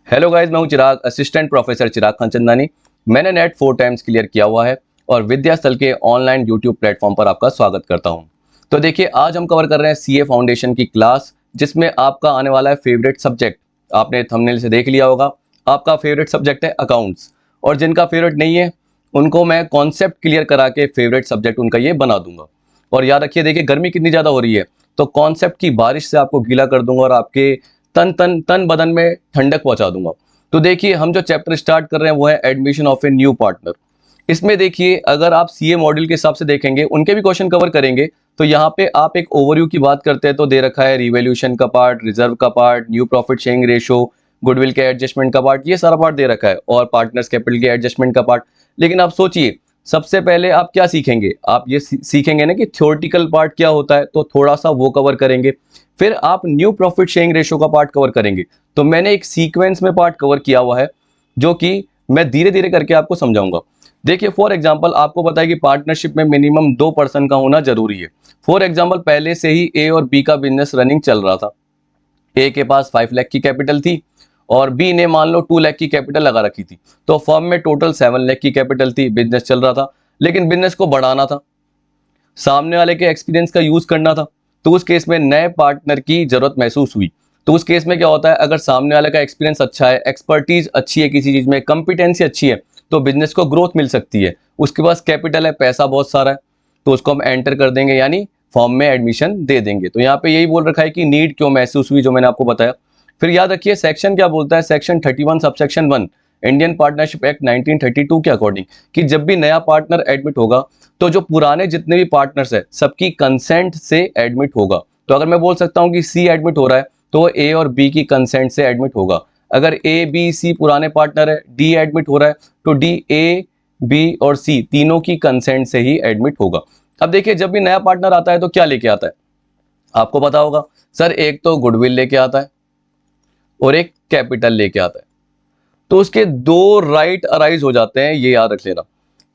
Hello guys, मैं हूं चिराग, assistant professor चिराग खनचंदानी। मैंने नेट 4 टाइम्स क्लियर किया हुआ है और विद्यास्थल के ऑनलाइन यूट्यूब प्लेटफॉर्म पर आपका स्वागत करता हूं। तो देखिए, आज हम कवर कर रहे हैं सीए फाउंडेशन की क्लास, जिसमें आपका आने वाला है फेवरेट सब्जेक्ट। आपने थंबनेल से देख लिया होगा, आपका फेवरेट सब्जेक्ट है अकाउंट्स। और जिनका फेवरेट नहीं है उनको मैं कॉन्सेप्ट क्लियर करा के फेवरेट सब्जेक्ट उनका ये बना दूंगा। और याद रखिए, देखिए गर्मी कितनी ज़्यादा हो रही है, तो कॉन्सेप्ट की बारिश से आपको गीला कर दूंगा और आपके तन तन तन बदन में ठंडक पहुंचा दूंगा। तो देखिए, हम जो चैप्टर स्टार्ट कर रहे हैं वो है admission of a new partner. इसमें देखिए, अगर आप सीए मॉड्यूल के हिसाब से देखेंगे, उनके भी क्वेश्चन कवर करेंगे। तो यहाँ पे आप एक ओवरव्यू की बात करते हैं तो दे रखा है रिवैल्यूएशन का पार्ट, रिजर्व का part, new profit sharing ratio, goodwill के एडजस्टमेंट का पार्ट, ये सारा पार्ट दे रखा है, और पार्टनर्स कैपिटल के एडजस्टमेंट का पार्ट। लेकिन आप सोचिए, सबसे पहले आप क्या सीखेंगे? आप ये सीखेंगे ना कि थ्योरेटिकल पार्ट क्या होता है, तो थोड़ा सा वो कवर करेंगे। फिर आप न्यू प्रॉफिट शेयरिंग रेशो का पार्ट कवर करेंगे। तो मैंने एक सीक्वेंस में पार्ट कवर किया हुआ है, जो कि मैं धीरे धीरे करके आपको समझाऊंगा। देखिए, फॉर एग्जांपल आपको पता है कि पार्टनरशिप में मिनिमम 2 पर्सन का होना जरूरी है। फॉर एग्जांपल, पहले से ही ए और बी का बिजनेस रनिंग चल रहा था। ए के पास 5 लाख की कैपिटल थी और बी ने मान लो 2 लाख की कैपिटल लगा रखी थी। तो फर्म में टोटल 7 लाख की कैपिटल थी, बिजनेस चल रहा था। लेकिन बिजनेस को बढ़ाना था, सामने वाले के एक्सपीरियंस का यूज करना था। तो उस केस में नए पार्टनर की जरूरत महसूस हुई। तो उस केस में क्या होता है, अगर सामने वाले का एक्सपीरियंस अच्छा है, एक्सपर्टीज अच्छी है, किसी चीज में कंपिटेंसी अच्छी है, तो बिजनेस को ग्रोथ मिल सकती है। उसके पास कैपिटल है, पैसा बहुत सारा है, तो उसको हम एंटर कर देंगे, यानी फॉर्म में एडमिशन दे देंगे। तो यहाँ पे यही बोल रखा है कि नीड क्यों महसूस हुई, जो मैंने आपको बताया। फिर याद रखिए, सेक्शन क्या बोलता है, section 31 subsection 1 Indian partnership act 1932 के अकॉर्डिंग, कि जब भी नया पार्टनर एडमिट होगा तो जो पुराने जितने भी पार्टनर्स है सबकी कंसेंट से एडमिट होगा। तो अगर मैं बोल सकता हूं कि सी एडमिट हो रहा है तो ए और बी की कंसेंट से एडमिट होगा। अगर ए बी सी पुराने पार्टनर है, डी एडमिट हो रहा है, तो डी ए बी और सी तीनों की कंसेंट से ही एडमिट होगा। अब देखिए, जब भी नया पार्टनर आता है तो क्या लेके आता है, आपको पता होगा सर। एक तो गुडविल लेके आता है और एक कैपिटल लेके आता है। तो उसके दो राइट अराइज हो जाते हैं, ये याद रख लेना।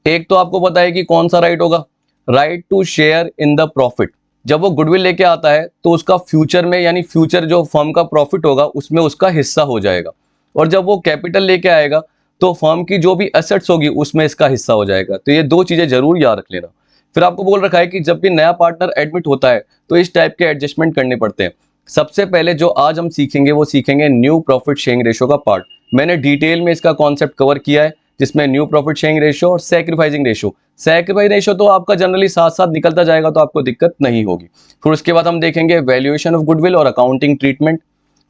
एक तो आपको पता है कि कौन सा राइट होगा, right to share in the profit. जब वो गुडविल लेके आता है तो उसका फ्यूचर में, यानी फ्यूचर जो फर्म का प्रॉफिट होगा उसमें उसका हिस्सा हो जाएगा। और जब वो कैपिटल लेके आएगा तो फर्म की जो भी एसेट्स होगी उसमें इसका हिस्सा हो जाएगा। तो ये दो चीजें जरूर याद रख लेना। फिर आपको बोल रखा है कि जब भी नया पार्टनर एडमिट होता है तो इस टाइप के एडजस्टमेंट करने पड़ते हैं। सबसे पहले जो आज हम सीखेंगे वो सीखेंगे न्यू प्रॉफिट शेयरिंग रेशो का पार्ट। मैंने डिटेल में इसका कॉन्सेप्ट कवर किया है, जिसमें न्यू प्रॉफिट शेयरिंग रेशो और सैक्रिफाइसिंग रेशो। सैक्रिफाइस रेशो तो आपका जनरली साथ साथ निकलता जाएगा, तो आपको दिक्कत नहीं होगी। फिर उसके बाद हम देखेंगे वैल्यूएशन ऑफ गुडविल और अकाउंटिंग ट्रीटमेंट।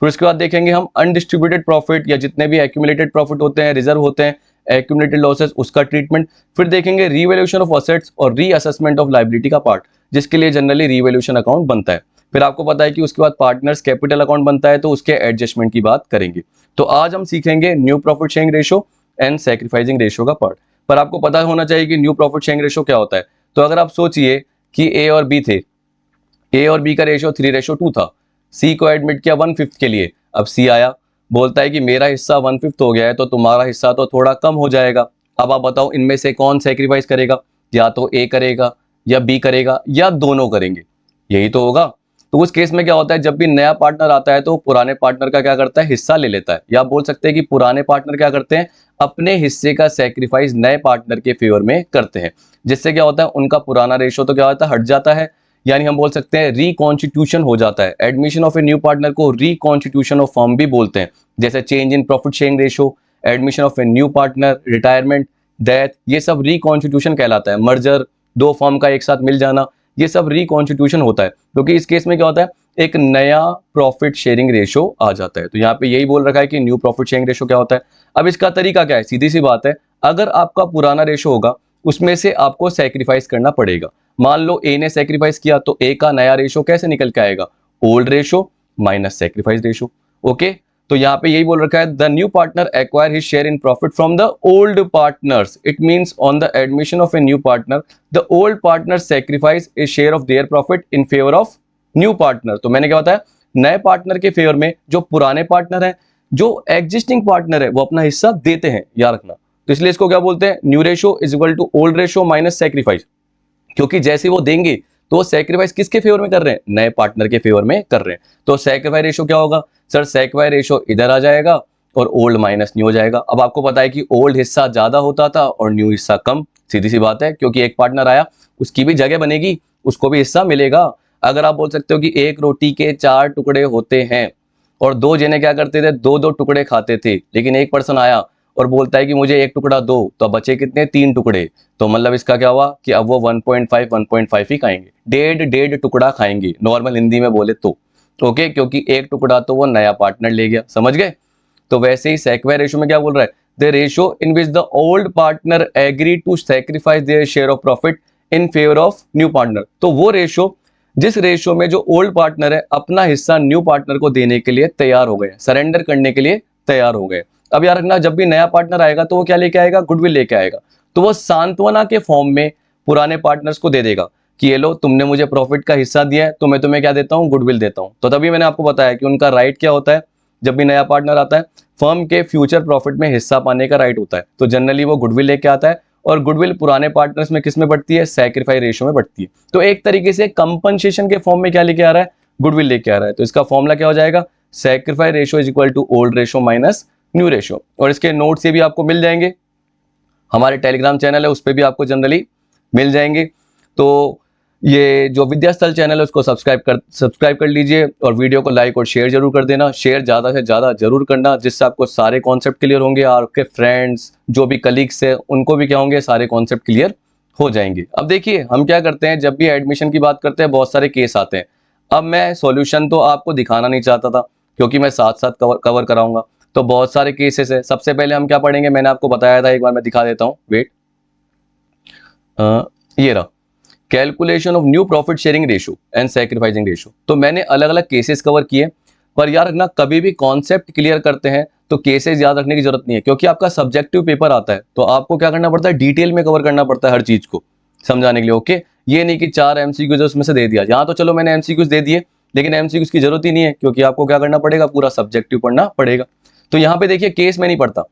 फिर उसके बाद देखेंगे हम अनडिस्ट्रीब्यूटेड प्रॉफिट, या जितने भी एक्यूमुलेटेड प्रॉफिट होते हैं, रिजर्व होते हैं, एक्यूमुलेटेड लॉसेस, उसका ट्रीटमेंट। फिर देखेंगे रीवैल्यूएशन ऑफ असेट्स और रीअसेसमेंट ऑफ लायबिलिटी का पार्ट, जिसके लिए जनरली रीवैल्यूएशन अकाउंट बनता है। फिर आपको पता है कि उसके बाद पार्टनर्स कैपिटल अकाउंट बनता है, तो उसके एडजस्टमेंट की बात करेंगे। तो आज हम सीखेंगे new profit sharing ratio and sacrificing ratio का पार्ट। पर आपको पता होना चाहिए कि न्यू प्रॉफिट शेयरिंग रेशो क्या होता है। तो अगर आप सोचिए कि ए और बी थे, ए और बी का रेशो 3:2 था। सी को एडमिट किया 1/5 के लिए। अब सी आया, बोलता है कि मेरा हिस्सा 1/5 हो गया है, तो तुम्हारा हिस्सा तो थोड़ा कम हो जाएगा। अब आप बताओ, इनमें से कौन सेक्रीफाइस करेगा? या तो ए करेगा, या बी करेगा, या दोनों करेंगे, यही तो होगा। तो उस केस में क्या होता है, जब भी नया पार्टनर आता है तो पुराने पार्टनर का क्या करता है, हिस्सा ले लेता है। या आप बोल सकते हैं कि पुराने पार्टनर क्या करते हैं, अपने हिस्से का सेक्रीफाइस नए पार्टनर के फेवर में करते हैं। जिससे क्या होता है, उनका पुराना रेशो तो क्या होता है, हट जाता है। यानी हम बोल सकते हैं रिकॉन्स्टिट्यूशन हो जाता है। Admission of a new partner को रिकॉन्स्टिट्यूशन ऑफ फर्म भी बोलते हैं। जैसे change in profit sharing ratio, admission of a new partner, retirement, death, ये सब रिकॉन्स्टिट्यूशन कहलाता है। मर्जर, दो फर्म का एक साथ मिल जाना, ये सब रिकॉन्स्टिट्यूशन होता है। क्योंकि इस केस में क्या होता है, एक नया प्रॉफिट शेयरिंग रेशो आ जाता है। तो यहाँ पे यही बोल रखा है कि न्यू प्रॉफिट शेयरिंग रेशो क्या होता है। अब इसका तरीका क्या है, सीधी सी बात है, अगर आपका पुराना रेशो होगा उसमें से आपको सेक्रीफाइस करना पड़ेगा। मान लो ए ने सेक्रीफाइस किया, तो ए का नया रेशो कैसे निकल के आएगा, old ratio minus sacrifice ratio. Okay, तो यहाँ पे यही बोल रखा है, the new partner acquire his share in profit from the old partners. It means on the admission of a new partner the old partner sacrifice A share of their profit in favour of new partner. तो मैंने क्या बताया, नए partner के favour में जो पुराने partner है, जो एग्जिस्टिंग पार्टनर है, वो अपना हिस्सा देते हैं, याद रखना। तो इसलिए इसको क्या बोलते हैं, new ratio is equal to old ratio minus sacrifice. क्योंकि जैसे वो देंगे तो वो सेक्रीफाइस किसके फेवर में कर रहे हैं, नए पार्टनर के फेवर में कर रहे हैं। तो सेक्रीफाइस रेशो क्या होगा सर, सेक्रीफाइस रेशो इधर आ जाएगा और ओल्ड माइनस न्यू हो जाएगा। अब आपको पता है कि ओल्ड हिस्सा ज्यादा होता था और न्यू हिस्सा कम, सीधी सी बात है, क्योंकि एक पार्टनर आया उसकी भी जगह बनेगी, उसको भी हिस्सा मिलेगा। अगर आप बोल सकते हो कि एक रोटी के 4 टुकड़े होते हैं और 2 जने क्या करते थे, 2-2 टुकड़े खाते थे, लेकिन एक पर्सन आया और बोलता है कि मुझे एक टुकड़ा दो, तो बचे कितने, 3 टुकड़े। तो मतलब इसका क्या हुआ कि अब वो 1.5 ही खाएंगे, डेढ़ डेढ़ टुकड़ा खाएंगे, नॉर्मल हिंदी में बोले तो। ओके, क्योंकि एक टुकड़ा तो वो नया पार्टनर ले गया, समझ गए। तो वैसे ही सेक्वायर रेशो में क्या बोल रहा है, the ratio in which the old partner agree to sacrifice their share of profit in favour of new partner. तो वो रेशो, जिस रेशो में जो ओल्ड पार्टनर है अपना हिस्सा न्यू पार्टनर को देने के लिए तैयार हो गए, सरेंडर करने के लिए तैयार हो गए। अब यार रखना, जब भी नया पार्टनर आएगा तो वो क्या लेके आएगा, गुडविल लेके आएगा। तो वो सांत्वना के फॉर्म में पुराने पार्टनर्स को दे देगा कि ये लो, तुमने मुझे प्रॉफिट का हिस्सा दिया है तो मैं तुम्हें क्या देता हूँ, गुडविल देता हूँ। तो तभी मैंने आपको बताया कि उनका राइट क्या होता है, जब भी नया पार्टनर आता है फर्म के फ्यूचर प्रॉफिट में हिस्सा पाने का राइट होता है। तो जनरली वो गुडविल लेके आता है, और गुडविल पुराने पार्टनर्स में किस में बढ़ती है, सैक्रिफाइस रेशो में बढ़ती है। तो एक तरीके से कंपनसेशन के फॉर्म में क्या लेके आ रहा है, गुडविल लेके आ रहा है। तो इसका फॉर्मूला क्या हो जाएगा, sacrifice ratio is equal to old ratio minus new ratio. और इसके नोट से भी आपको मिल जाएंगे, हमारे टेलीग्राम चैनल है उस पर भी आपको जनरली मिल जाएंगे। तो ये जो विद्यास्थल चैनल है उसको सब्सक्राइब कर लीजिए, और वीडियो को लाइक और शेयर जरूर कर देना, शेयर ज़्यादा से ज़्यादा जरूर करना, जिससे आपको सारे कॉन्सेप्ट क्लियर होंगे और आपके फ्रेंड्स जो भी कलीग्स है उनको भी क्या होंगे, सारे कॉन्सेप्ट क्लियर हो जाएंगे। अब देखिए हम क्या करते हैं, जब भी एडमिशन की बात करते हैं बहुत सारे केस आते हैं। अब मैं सॉल्यूशन तो आपको दिखाना नहीं चाहता था, क्योंकि मैं साथ साथ कवर कराऊंगा, तो बहुत सारे केसेस है। सबसे पहले हम क्या पढ़ेंगे, मैंने आपको बताया था, एक बार मैं दिखा देता हूँ, वेट, ये रहा, calculation of new profit sharing ratio and sacrificing ratio. तो मैंने अलग अलग केसेस कवर किए, पर यार रखना, कभी भी कॉन्सेप्ट क्लियर करते हैं तो केसेस याद रखने की जरूरत नहीं है, क्योंकि आपका सब्जेक्टिव पेपर आता है तो आपको क्या करना पड़ता है, डिटेल में कवर करना पड़ता है हर चीज को समझाने के लिए। ओके, ये नहीं कि 4 एमसीक्यूज उसमें से दे दिया, यहाँ तो चलो मैंने एमसीक्यूज दे दिए, लेकिन एमसीक्यूज की जरूरत ही नहीं है, क्योंकि आपको क्या करना पड़ेगा, पूरा सब्जेक्टिव पढ़ना पड़ेगा। तो यहाँ पे देखिए केस में नहीं पढ़ता,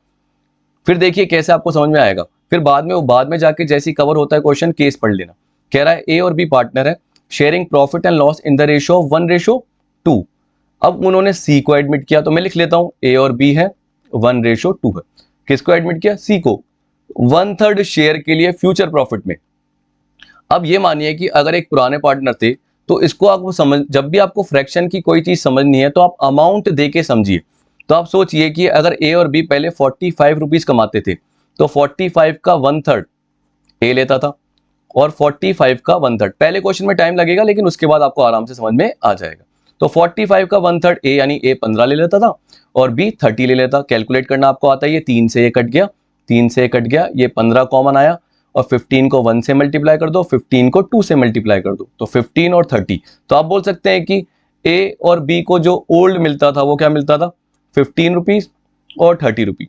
फिर देखिए कैसे आपको समझ में आएगा, फिर बाद में जाके जैसे कवर होता है क्वेश्चन, केस पढ़ लेना। कह रहा है ए और बी पार्टनर है, sharing profit and loss in the ratio of 1:2। अब उन्होंने सी को एडमिट किया, तो मैं लिख लेता हूं ए और बी है 1:2 है। किसको एडमिट किया, सी को, 1/3 शेयर के लिए फ्यूचर प्रॉफिट में। अब ये मानिए कि अगर एक पुराने पार्टनर थे, तो इसको आपको समझ, जब भी आपको फ्रैक्शन की कोई चीज समझनी है तो आप अमाउंट दे के समझिए। तो आप सोचिए कि अगर ए और बी पहले 45 रुपीज कमाते थे, तो 45 का 1/3 ए लेता था, और 45 का 1/3, पहले क्वेश्चन में टाइम लगेगा लेकिन उसके बाद आपको आराम से समझ में आ जाएगा। तो 45 का 1/3 ए, यानी ए 15 ले लेता था और बी 30 ले लेता। कैलकुलेट करना आपको आता है, ये 3 से ये कट गया, 3 से कट गया, ये 15 कॉमन आया, और 15 को 1 से मल्टीप्लाई कर दो, 15 को 2 से मल्टीप्लाई कर दो, तो 15 और 30। तो आप बोल सकते हैं कि ए और बी को जो ओल्ड मिलता था वो क्या मिलता था, 15 रुपीज और 30 रुपीज।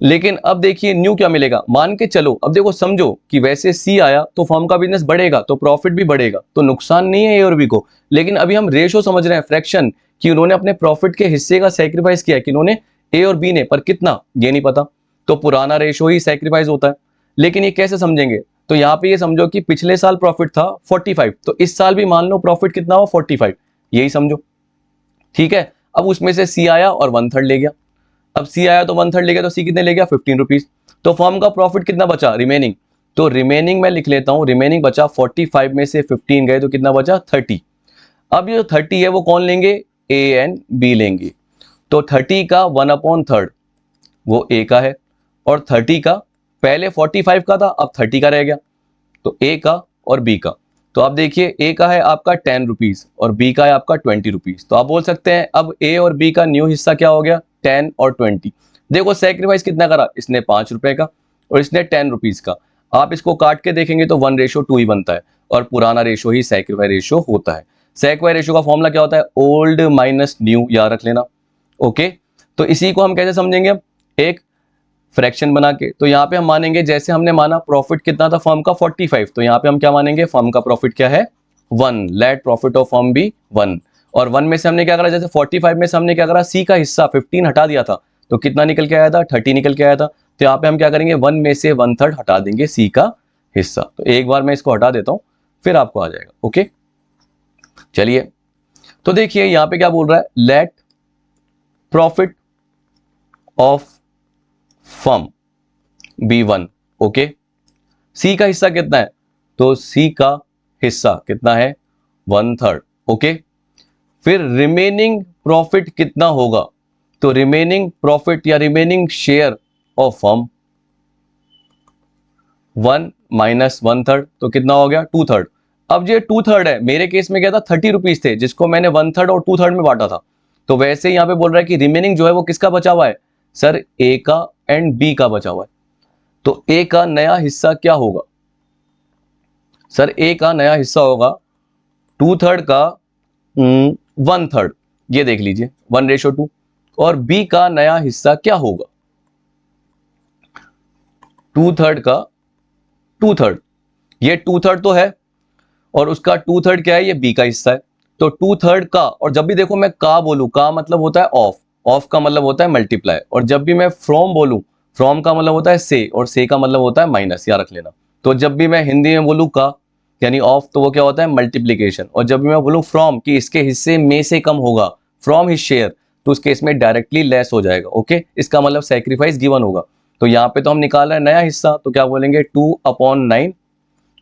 लेकिन अब देखिए न्यू क्या मिलेगा, मान के चलो, अब देखो समझो कि वैसे सी आया तो फर्म का बिजनेस बढ़ेगा तो प्रॉफिट भी बढ़ेगा, तो नुकसान नहीं है ए और बी को। लेकिन अभी हम रेशो समझ रहे हैं, फ्रैक्शन, कि उन्होंने अपने प्रॉफिट के हिस्से का सैक्रिफाइस किया, कि उन्होंने, ए और बी ने, पर कितना ये नहीं पता। तो पुराना रेशो ही सैक्रिफाइस होता है। लेकिन ये कैसे समझेंगे, तो यहाँ पे ये समझो कि पिछले साल प्रॉफिट था 45, तो इस साल भी मान लो प्रॉफिट कितना हुआ, 45, यही समझो, ठीक है। अब उसमें से सी आया और 1/3 ले गया। अब सी आया तो 1/3 ले गया, तो सी कितने ले गया, 15 रुपीज। तो फर्म का प्रॉफिट कितना बचा, रिमेनिंग, तो रिमेनिंग मैं लिख लेता हूं, रिमेनिंग बचा 45 में से 15 गए तो कितना बचा, 30। अब ये जो 30 है वो कौन लेंगे, ए एंड बी लेंगे। तो 30 का 1/3 वो ए का है, और 30 का, पहले 45 का था अब 30 का रह गया, तो ए का और बी का। तो आप देखिए ए का है आपका 10 रुपीज और बी का है आपका 20 रुपीज। तो आप बोल सकते हैं अब ए और बी का न्यू हिस्सा क्या हो गया, 10 और 20। देखो सैक्रिफाइस कितना करा, इसने 5 रुपए का और इसने 10 रुपीज का। आप इसको काट के देखेंगे तो 1:2 ही बनता है, और पुराना रेशो ही सैक्रिफाइस रेशो होता है। सैक्रिफाइस रेशो का फॉर्मूला क्या होता है, ओल्ड माइनस न्यू, याद रख लेना। ओके, तो इसी को हम कैसे समझेंगे, एक फ्रैक्शन बना के। तो यहाँ पे हम मानेंगे, जैसे हमने माना प्रॉफिट कितना था फर्म का 45, तो यहाँ पे हम क्या मानेंगे, फर्म का प्रॉफिट क्या है 1, let profit of firm be 1। और 1 में से हमने क्या करा, जैसे 45 में से हमने क्या करा, सी का हिस्सा 15 हटा दिया था, तो कितना निकल के आया था, 30 निकल के आया था। तो यहाँ पे हम क्या करेंगे, 1 में से 1/3 हटा देंगे सी का हिस्सा। तो एक बार मैं इसको हटा देता हूँ फिर आपको आ जाएगा। ओके, चलिए, तो देखिए यहाँ पे क्या बोल रहा है, let profit of firm B1। Okay, C का हिस्सा कितना है, तो सी का हिस्सा कितना है, 1/3। ओके, फिर रिमेनिंग प्रॉफिट कितना होगा, तो रिमेनिंग प्रॉफिट या remaining share of firm 1 minus 1/3, तो कितना हो गया, 2/3। अब ये 2/3 है, मेरे केस में क्या था, 30 रुपीज थे जिसको मैंने 1/3 और 2/3 में बांटा था। तो वैसे यहां पे बोल रहा है कि रिमेनिंग जो है वो किसका बचा हुआ है, सर ए का एंड बी का बचा हुआ है। तो ए का नया हिस्सा क्या होगा, सर ए का नया हिस्सा होगा 2/3 का 1/3, ये देख लीजिए 1:2। और बी का नया हिस्सा क्या होगा, 2/3 का 2/3, ये 2/3 तो है और उसका 2/3 क्या है, ये बी का हिस्सा है। तो 2/3 का, और जब भी देखो मैं का बोलूं, का मतलब होता है ऑफ, ऑफ का मतलब होता है मल्टीप्लाई, और जब भी मैं फ्रॉम बोलूं, फ्रॉम का मतलब होता है से, और से का मतलब होता है माइनस, याद रख लेना। तो जब भी मैं हिंदी में बोलूं का यानी ऑफ, तो वो क्या होता है, मल्टीप्लीकेशन। और जब भी मैं बोलूं फ्रॉम कि इसके हिस्से में से कम होगा, फ्रॉम हिज शेयर, तो उस केस में डायरेक्टली लेस हो जाएगा। ओके, इसका मतलब सेक्रीफाइस गिवन होगा। तो यहाँ पे तो हम निकाल रहे हैं नया हिस्सा, तो क्या बोलेंगे 2/9,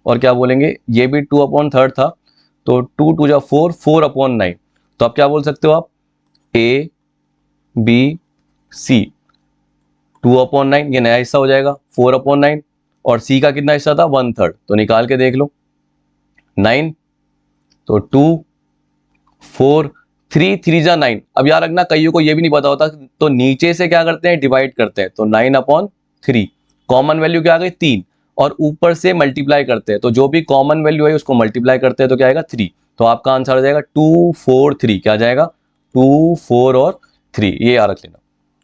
और क्या बोलेंगे, ये भी 2/3 था, तो 2 2 जा 4, 4/9। तो आप क्या बोल सकते हो, आप ए बी सी, 2/9 ये नया हिस्सा हो जाएगा 4/9, और सी का कितना हिस्सा था, 1/3, तो निकाल के देख लो 9, तो 2 4 3 3 जा 9। अब याद रखना कईयों को ये भी नहीं पता होता, तो नीचे से क्या करते हैं, डिवाइड करते हैं, तो 9/3, कॉमन वैल्यू क्या आ गई 3, और ऊपर से मल्टीप्लाई करते हैं, तो जो भी कॉमन वैल्यू है उसको मल्टीप्लाई करते हैं, तो क्या आएगा 3। तो आपका आंसर आ जाएगा 2 4 3, क्या आ जाएगा 2 4 और 3, ये याद रख लेना।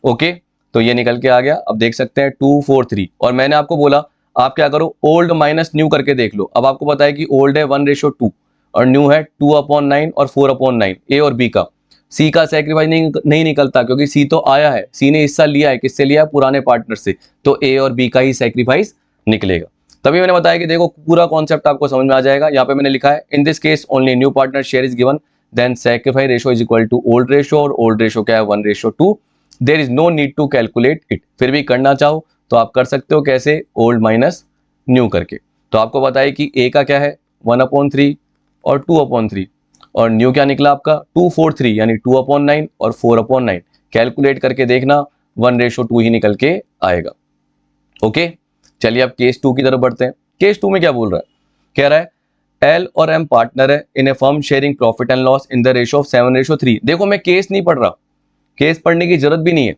ओके, तो ये निकल के आ गया। अब देख सकते हैं 2 4 3, और मैंने आपको बोला आप क्या करो, ओल्ड माइनस न्यू करके देख लो। अब आपको पता है कि ओल्ड है 1:2 और न्यू है 2/9 और 4/9, ए और बी का। सी का सेक्रीफाइस नहीं निकलता, क्योंकि सी तो आया है, सी ने हिस्सा लिया है, किससे लिया है, पुराने पार्टनर से, तो ए और बी का ही सेक्रीफाइस निकलेगा। तभी मैंने बताया कि देखो पूरा कॉन्सेप्ट आपको समझ में आ जाएगा। यहाँ पे मैंने लिखा है in this case only new partner share is given, then sacrifice ratio is equal to old ratio, और ओल्ड रेशो क्या है 1:2। There is no need to calculate it. फिर भी करना चाहो तो आप कर सकते हो, कैसे, ओल्ड माइनस न्यू करके। तो आपको बताया कि ए का क्या है 1/3 और 2/3, और न्यू क्या निकला आपका 243 यानी 2/9 और 4/9। कैलकुलेट करके देखना 1:2 ही निकल के आएगा। ओके, चलिए अब केस 2 की तरफ बढ़ते हैं। केस 2 में क्या बोल रहा है, कह रहा है एल और एम पार्टनर है in a firm sharing profit and loss in the ratio of 7:3। देखो मैं केस नहीं पढ़ रहा, केस पढ़ने की जरूरत भी नहीं है,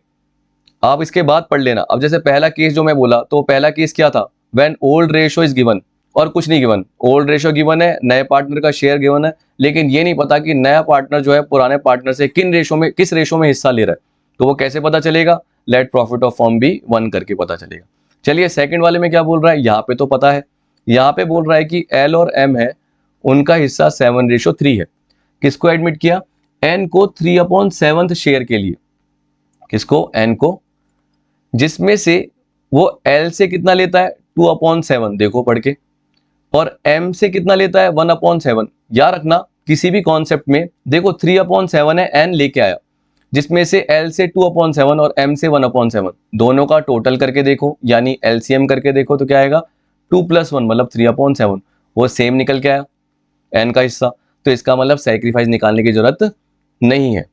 आप इसके बाद पढ़ लेना। अब जैसे पहला केस जो मैं बोला, तो पहला केस क्या था, when old ratio is given, और कुछ नहीं गिवन, ओल्ड रेशो गिवन है, नए पार्टनर का शेयर गिवन है, लेकिन ये नहीं पता कि नया पार्टनर जो है पुराने पार्टनर से किस रेशो में हिस्सा ले रहा है। तो वो कैसे पता चलेगा, let profit of firm be 1 करके पता चलेगा। चलिए सेकंड वाले में क्या बोल रहा है, यहाँ पे तो पता है, यहाँ पे बोल रहा है कि एल और एम है, उनका हिस्सा 7:3 है। किसको एडमिट किया, एन को 3/7 शेयर के लिए, किसको, एन को, जिसमें से वो एल से कितना लेता है 2/7, देखो पढ़ के, और एम से कितना लेता है 1/7। याद रखना किसी भी कॉन्सेप्ट में देखो 3/7 है, एन लेके आया, जिसमें से एल से 2/7 और एम से 1/7, दोनों का टोटल करके देखो यानी एलसीएम करके देखो, तो क्या आएगा 2 + 1 मतलब 3/7, वो सेम निकल के आया एन का हिस्सा। तो इसका मतलब सैक्रिफाइस निकालने की जरूरत नहीं है।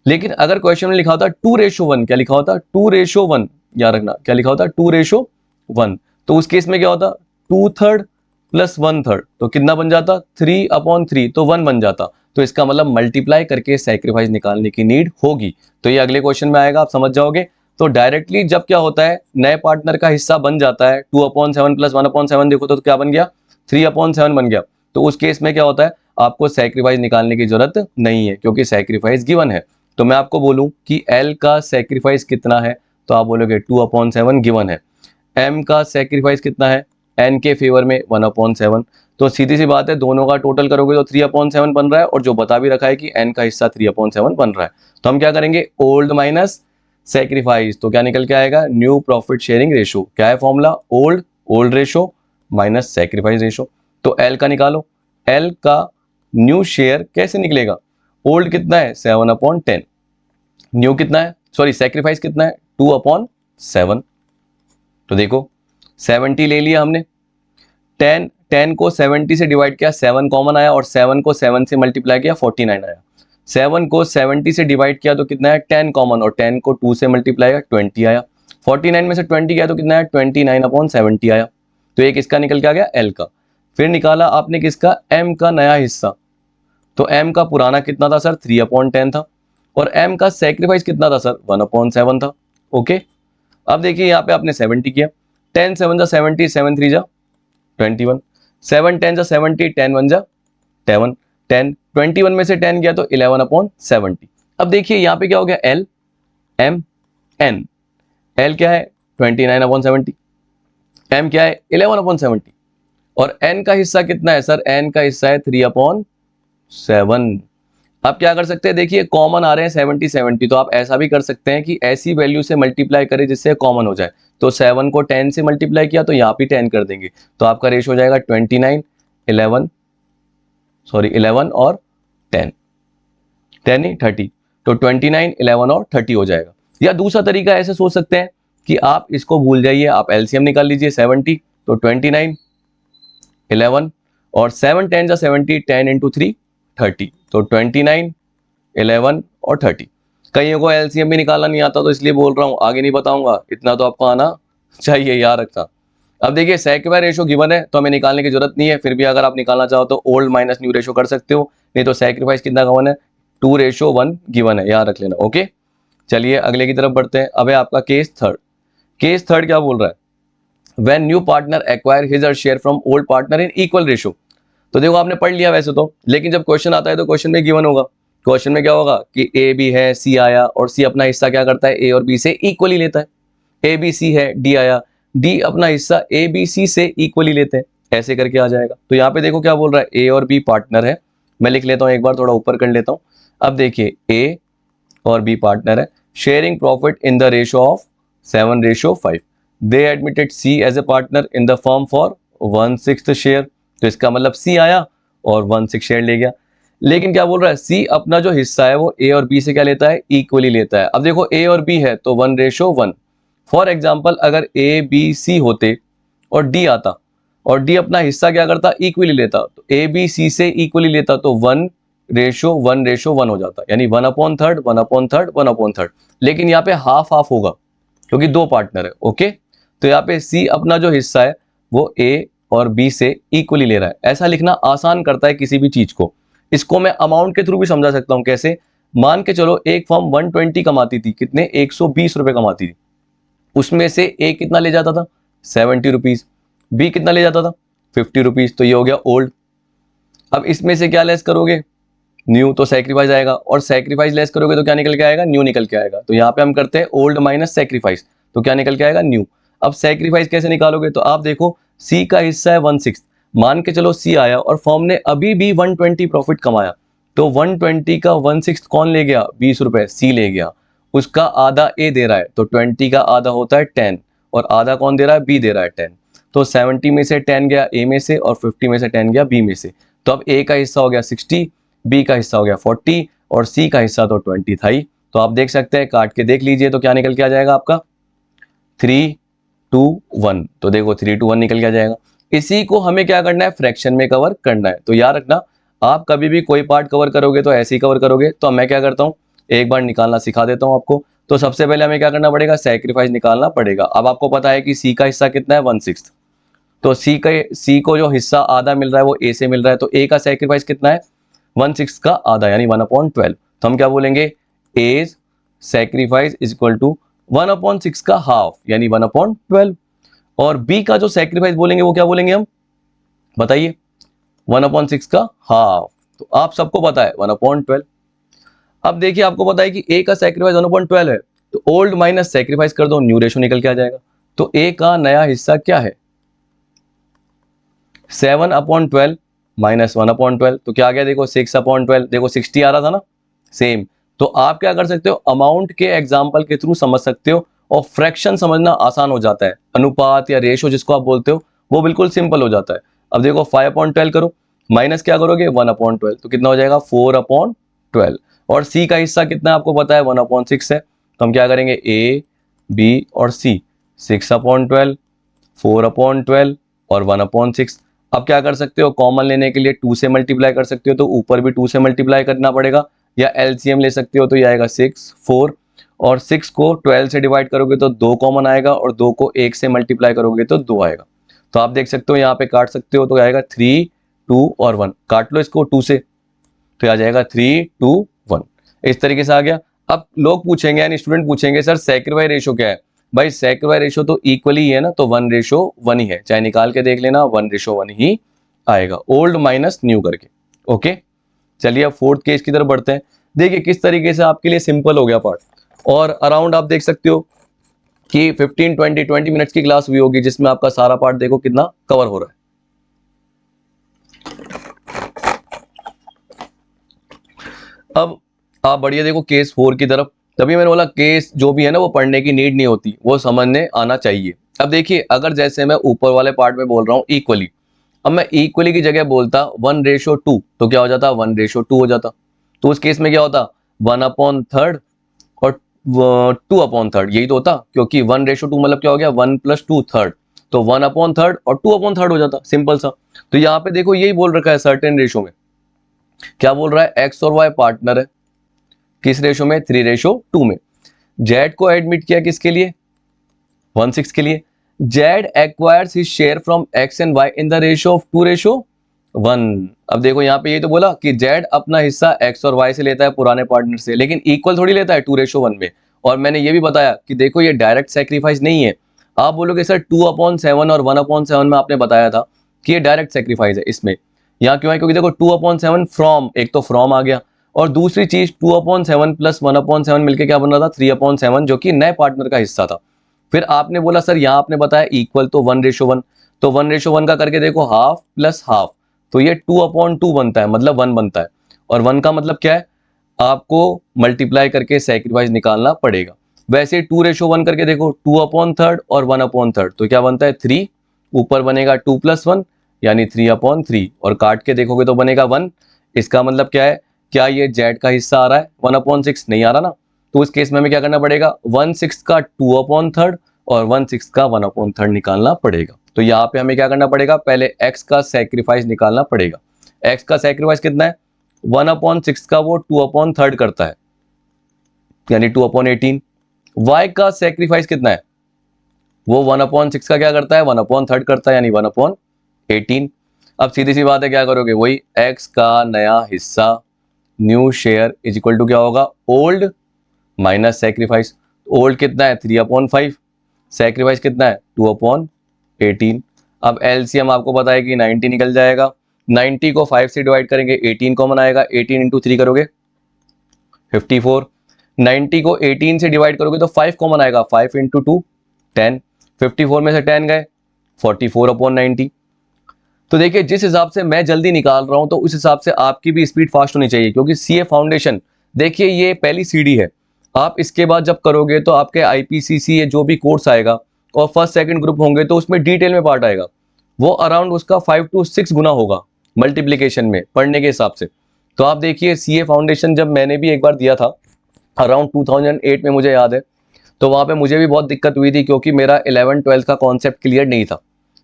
लेकिन अगर क्वेश्चन में लिखा होता 2:1, क्या लिखा होता 2:1, याद रखना क्या लिखा होता 2:1, तो उस केस में क्या होता 2/3 + 1/3, तो कितना बन जाता 3/3, तो 1 बन जाता। तो इसका मतलब मल्टीप्लाई करके सैक्रिफाइस निकालने की नीड होगी। तो ये अगले क्वेश्चन में आएगा, आप समझ जाओगे। तो डायरेक्टली जब क्या होता है, नए पार्टनर का हिस्सा बन जाता है 2/7 + 1/7, देखो तो क्या बन गया 3/7 बन गया। तो उस केस में क्या होता है, आपको सैक्रिफाइस निकालने की जरूरत नहीं है, क्योंकि सैक्रिफाइस गिवन है। तो मैं आपको बोलूं कि L का सैक्रिफाइस कितना है, तो आप बोलोगे 2/7 गिवन है। M का सैक्रिफाइस कितना है, N के फेवर में 1/7। तो सीधी सी बात है, दोनों का टोटल करोगे तो 3/7 बन रहा है, और जो बता भी रखा है कि N का हिस्सा 3/7 बन रहा है। तो हम क्या करेंगे, ओल्ड माइनस सैक्रिफाइस, तो क्या निकल के आएगा, न्यू प्रॉफिट शेयरिंग रेशो। क्या है formula, old ratio minus sacrifice ratio. तो L का निकालो, L का न्यू शेयर कैसे निकलेगा, ओल्ड कितना है 7/10, न्यू कितना है, सॉरी सैक्रिफाइस कितना है 2/7। तो देखो 70 ले लिया हमने, 10 को 70 से डिवाइड किया, 7 कॉमन आया, और 7 को 7 से मल्टीप्लाई किया, 49 आया। 7 को 70 से डिवाइड किया तो कितना है, 10 कॉमन, और 10 को 2 से मल्टीप्लाई किया, 20 आया। 49 में से 20 गया तो कितना है, 29/70 आया। तो एक इसका निकल के आ गया एल का। फिर निकाला आपने किसका, एम का नया हिस्सा। तो एम का पुराना कितना था सर, 3/10 था, और एम का सेक्रीफाइस कितना था सर, 1/7 था। ओके, अब देखिए यहाँ पे आपने 70 किया, 10 7 जा 70, 7 3 जा 21, 7 10 जा 70, 10 1 जा 10, 21 में से 10 गया तो 11/70। अब देखिए यहाँ पे क्या हो गया, एल एम एन। एल क्या है, 29/70, एम क्या है, 11/70, और एन का हिस्सा कितना है सर, एन का हिस्सा है 3/7। आप क्या कर सकते हैं, देखिए कॉमन आ रहे हैं 70 70, तो आप ऐसा भी कर सकते हैं कि ऐसी वैल्यू से मल्टीप्लाई करें जिससे कॉमन हो जाए। तो 7 को 10 से मल्टीप्लाई किया तो यहाँ पे 10 कर देंगे, तो आपका रेशो हो जाएगा 11 और 10 नहीं 30, तो 29 11 और 30 हो जाएगा। या दूसरा तरीका ऐसे सोच सकते हैं कि आप इसको भूल जाइए, आप एलसीएम निकाल लीजिए 70, तो 29 11 और 7 10 जा 70, 10 इंटू 3 30, तो 29 11 और 30। कईयों को एलसीएम भी निकालना नहीं आता, तो इसलिए बोल रहा हूं, आगे नहीं बताऊंगा, इतना तो आपको आना चाहिए, याद रखना। अब देखिए सेक बाय रेशो गिवन है तो हमें निकालने की जरूरत नहीं है, फिर भी अगर आप निकालना चाहो तो ओल्ड माइनस न्यू रेशो कर सकते हो, नहीं तो सैक्रिफाइस कितना गिवन है, 2:1 गिवन है, याद रख लेना। ओके, चलिए अगले की तरफ बढ़ते हैं। अब है आपका केस थर्ड। केस थर्ड क्या बोल रहा है, when new partner acquire his और share from old partner in equal ratio. तो देखो आपने पढ़ लिया वैसे तो, लेकिन जब क्वेश्चन आता है तो क्वेश्चन में गिवन होगा। क्वेश्चन में क्या होगा कि ए बी है, सी आया, और सी अपना हिस्सा क्या करता है, ए और बी से इक्वली लेता है। ए बी सी है, डी आया, डी अपना हिस्सा ए बी सी से इक्वली लेते हैं, ऐसे करके आ जाएगा। तो यहाँ पे देखो क्या बोल रहा है, ए और बी पार्टनर है। मैं लिख लेता हूँ एक बार, थोड़ा ऊपर कर लेता हूँ। अब देखिए ए और बी पार्टनर है, sharing profit in the ratio of 7:5। They admitted C as a partner in the firm for 1/6 share. तो इसका मतलब सी आया और 1/6 शेयर ले गया। लेकिन क्या बोल रहा है, सी अपना जो हिस्सा है वो ए और बी से क्या लेता है, इक्वली लेता है। अब देखो ए और बी है तो 1:1। फॉर एग्जाम्पल अगर ए बी सी होते और डी आता, और डी अपना हिस्सा क्या करता, इक्वली लेता, तो ए बी सी से इक्वली लेता तो 1:1 हो जाता, यानी 1/3 1/3 1/3। लेकिन यहाँ पे हाफ हाफ होगा क्योंकि दो पार्टनर है। ओके, तो यहाँ पे सी अपना जो हिस्सा है वो ए और बी से इक्वली ले रहा है। ऐसा लिखना आसान करता है किसी भी चीज को। इसको मैं अमाउंट के थ्रू भी समझा सकता हूं। कैसे, मान के चलो एक फर्म 120 कमाती थी, कितने, 120 रुपए कमाती थी, उसमें से ए कितना ले जाता था, 70 रुपीज, बी कितना ले जाता था, 50 रुपीज। तो ये हो गया ओल्ड। अब इसमें से क्या लेस करोगे, न्यू, तो सैक्रिफाइस आएगा, और सैक्रिफाइस लेस करोगे तो क्या निकल के आएगा, न्यू निकल के आएगा। तो यहाँ पे हम करते हैं ओल्ड माइनस सैक्रिफाइस, तो क्या निकल के आएगा, न्यू। अब सैक्रिफाइस कैसे निकालोगे, तो आप देखो सी का हिस्सा है 1/6, मान के चलो सी आया और फर्म ने अभी भी 120 प्रॉफिट कमाया, तो 120 का 1/6 कौन ले गया, 20 रुपए, सी ले गया। उसका आधा ए दे रहा है, तो 20 का आधा होता है 10, और आधा कौन दे रहा है, बी दे रहा है 10। तो 70 में से 10 गया ए में से, और 50 में से 10 गया बी में से। तो अब ए का हिस्सा हो गया 60, बी का हिस्सा हो गया 40, और सी का हिस्सा तो 20 था ही। तो आप देख सकते हैं, काट के देख लीजिए तो क्या निकल के आ जाएगा आपका, 3:1। तो देखो 3:1 निकल के आ जाएगा। इसी को हमें क्या करना है, फ्रैक्शन में कवर करना है। तो याद रखना, आप कभी भी कोई पार्ट कवर करोगे तो ऐसे ही कवर करोगे। तो मैं क्या करता हूँ, एक बार निकालना सिखा देता हूँ आपको। तो सबसे पहले हमें क्या करना पड़ेगा, सैक्रिफाइस निकालना पड़ेगा। अब आपको पता है कि सी का हिस्सा कितना है, 1/6। तो सी को जो हिस्सा आधा मिल रहा है वो ए से मिल रहा है, तो ए का सैक्रिफाइस कितना है, 1/6 का आधा, यानी 1/12। तो हम क्या बोलेंगे, A's sacrifice is equal to 1/6 का हाफ, यानी 1/12। और बी का जो सैक्रिफाइस बोलेंगे वो क्या बोलेंगे हम, बताइए, 1/6 का हाफ। तो आप सबको पता है 1/12। अब देखिए आपको पता है कि ए का सैक्रिफाइस 1/12 है, तो ओल्ड माइनस सैक्रिफाइस कर दो, न्यू रेशो निकल के आ जाएगा। तो ए का नया हिस्सा क्या है, 7/12 माइनस 1/12, तो क्या आ गया, देखो 6/12। देखो 60 आ रहा था ना, सेम। तो आप क्या कर सकते हो, अमाउंट के एग्जाम्पल के थ्रू समझ सकते हो, और फ्रैक्शन समझना आसान हो जाता है। अनुपात या रेशो जिसको आप बोलते हो वो बिल्कुल सिंपल हो जाता है। अब देखो 5/12 करो, माइनस क्या करोगे, 1/12, तो कितना हो जाएगा, 4/12। और सी का हिस्सा कितना है आपको पता है, 1/6 है। तो हम क्या करेंगे, ए बी और सी, 6/12, 4/12 और 1/6। अब क्या कर सकते हो, कॉमन लेने के लिए 2 से मल्टीप्लाई कर सकते हो, तो ऊपर भी 2 से मल्टीप्लाई करना पड़ेगा, या एलसीएम ले सकते हो, तो ये आएगा 6, 4 और 6 को 12 से डिवाइड करोगे तो 2 कॉमन आएगा, और 2 को 1 से मल्टीप्लाई करोगे तो 2 आएगा। तो आप देख सकते हो यहाँ पे काट सकते हो, तो आएगा 3, 2 और 1। काट लो इसको 2 से, तो आ जाएगा 3, 2, 1। इस तरीके से आ गया। अब लोग पूछेंगे यानी स्टूडेंट पूछेंगे सर सैक्रिफाइस रेशो क्या है। भाई सैक्रिफाइस रेशो तो इक्वली ही है ना, तो 1:1 ही है, चाहे निकाल के देख लेना, 1:1 ही आएगा, ओल्ड माइनस न्यू करके। ओके, चलिए अब फोर्थ केस की तरफ बढ़ते हैं। देखिए किस तरीके से आपके लिए सिंपल हो गया पार्ट, और अराउंड आप देख सकते हो कि 15-20 मिनट्स की क्लास हुई होगी, जिसमें आपका सारा पार्ट देखो कितना कवर हो रहा है। अब आप बढ़िया देखो केस 4 की तरफ। तभी मैंने बोला केस जो भी है ना वो पढ़ने की नीड नहीं होती, वो समझने आना चाहिए। अब देखिए अगर जैसे मैं ऊपर वाले पार्ट में बोल रहा हूँ इक्वली, अब मैं इक्वली की जगह बोलता 1:2, तो क्या हो जाता 1:2 हो जाता। तो उस केस में क्या होता 1/3 और 2/3, यही तो होता, क्योंकि 1:2 मतलब क्या हो गया 1 + 2 3rd, तो 1/3 और 2/3 हो जाता, सिंपल सा। तो यहाँ पे देखो यही बोल रखा है सर्टेन रेशो में, क्या बोल रहा है एक्स और वाई पार्टनर है, किस रेशो में 3:2 में। जेड को एडमिट किया किसके लिए 1/6 के लिए। Z acquires his share from X and Y in the ratio of 2:1। अब देखो यहाँ पे ये तो बोला कि जेड अपना हिस्सा एक्स और वाई से लेता है पुराने पार्टनर से, लेकिन इक्वल थोड़ी लेता है 2:1 में। और मैंने ये भी बताया कि देखो ये डायरेक्ट सेक्रीफाइस नहीं है। आप बोलोगे सर 2/7 और 1/7 में आपने बताया था कि ये डायरेक्ट सेक्रीफाइस है, इसमें यहाँ क्यों है, क्योंकि देखो 2/7 फ्रॉम, एक तो फ्रॉम आ गया, और दूसरी चीज 2/7 + 1/7 मिलकर क्या बन रहा था 3/7, जो कि नए पार्टनर का हिस्सा था। फिर आपने बोला सर यहाँ आपने बताया इक्वल, तो 1:1, तो 1:1 का करके देखो हाफ प्लस हाफ, तो ये 2/2 बनता है, मतलब 1 बनता है। और 1 का मतलब क्या है, आपको मल्टीप्लाई करके सैक्रिफाइस निकालना पड़ेगा। वैसे 2:1 करके देखो 2/3 और 1/3, तो क्या बनता है 3, ऊपर बनेगा 2 + 1 यानी 3/3, और काट के देखोगे तो बनेगा 1। इसका मतलब क्या है, क्या ये जेड का हिस्सा आ रहा है 1/6, नहीं आ रहा ना। तो उस केस में हमें क्या करना पड़ेगा 1/6 का 2/3 और 1/6 का 1/3 निकालना पड़ेगा। तो यहाँ पे हमें क्या करना पड़ेगा, पहले x का सैक्रिफाइस निकालना पड़ेगा। x का सैक्रिफाइस कितना है 1/6 का, वो 2/3 करता है यानी 2/18। y का सैक्रिफाइस कितना है, वो 1/6 का क्या करता है 1/3 करता है यानी 1/18। अब सीधी सी बात है, क्या करोगे वही x का नया हिस्सा new share is equal to क्या होगा ओल्ड माइनस सैक्रिफाइस। ओल्ड कितना है 3/5, सैक्रिफाइस कितना है 2/18। अब एलसीएम आपको पता है कि 90 निकल जाएगा, 90 को 5 से डिवाइड करेंगे 18 कॉमन आएगा, 18 × 3 करोगे 54, 90 को 18 से डिवाइड करोगे तो 5 कॉमन आएगा, 5 × 2 10, 54 में से 10 गए 44/90। तो देखिए जिस हिसाब से मैं जल्दी निकाल रहा हूं तो उस हिसाब से आपकी भी स्पीड फास्ट होनी चाहिए, क्योंकि सीए फाउंडेशन देखिए ये पहली सीढ़ी है। आप इसके बाद जब करोगे तो आपके आईपीसीसी ये जो भी कोर्स आएगा और फर्स्ट सेकंड ग्रुप होंगे तो उसमें डिटेल में पार्ट आएगा, वो अराउंड उसका 5 to 6 गुना होगा मल्टीप्लीकेशन में पढ़ने के हिसाब से। तो आप देखिए सीए फाउंडेशन जब मैंने भी एक बार दिया था अराउंड 2008 में मुझे याद है, तो वहां पे मुझे भी बहुत दिक्कत हुई थी, क्योंकि मेरा 11-12 का कॉन्सेप्ट क्लियर नहीं था।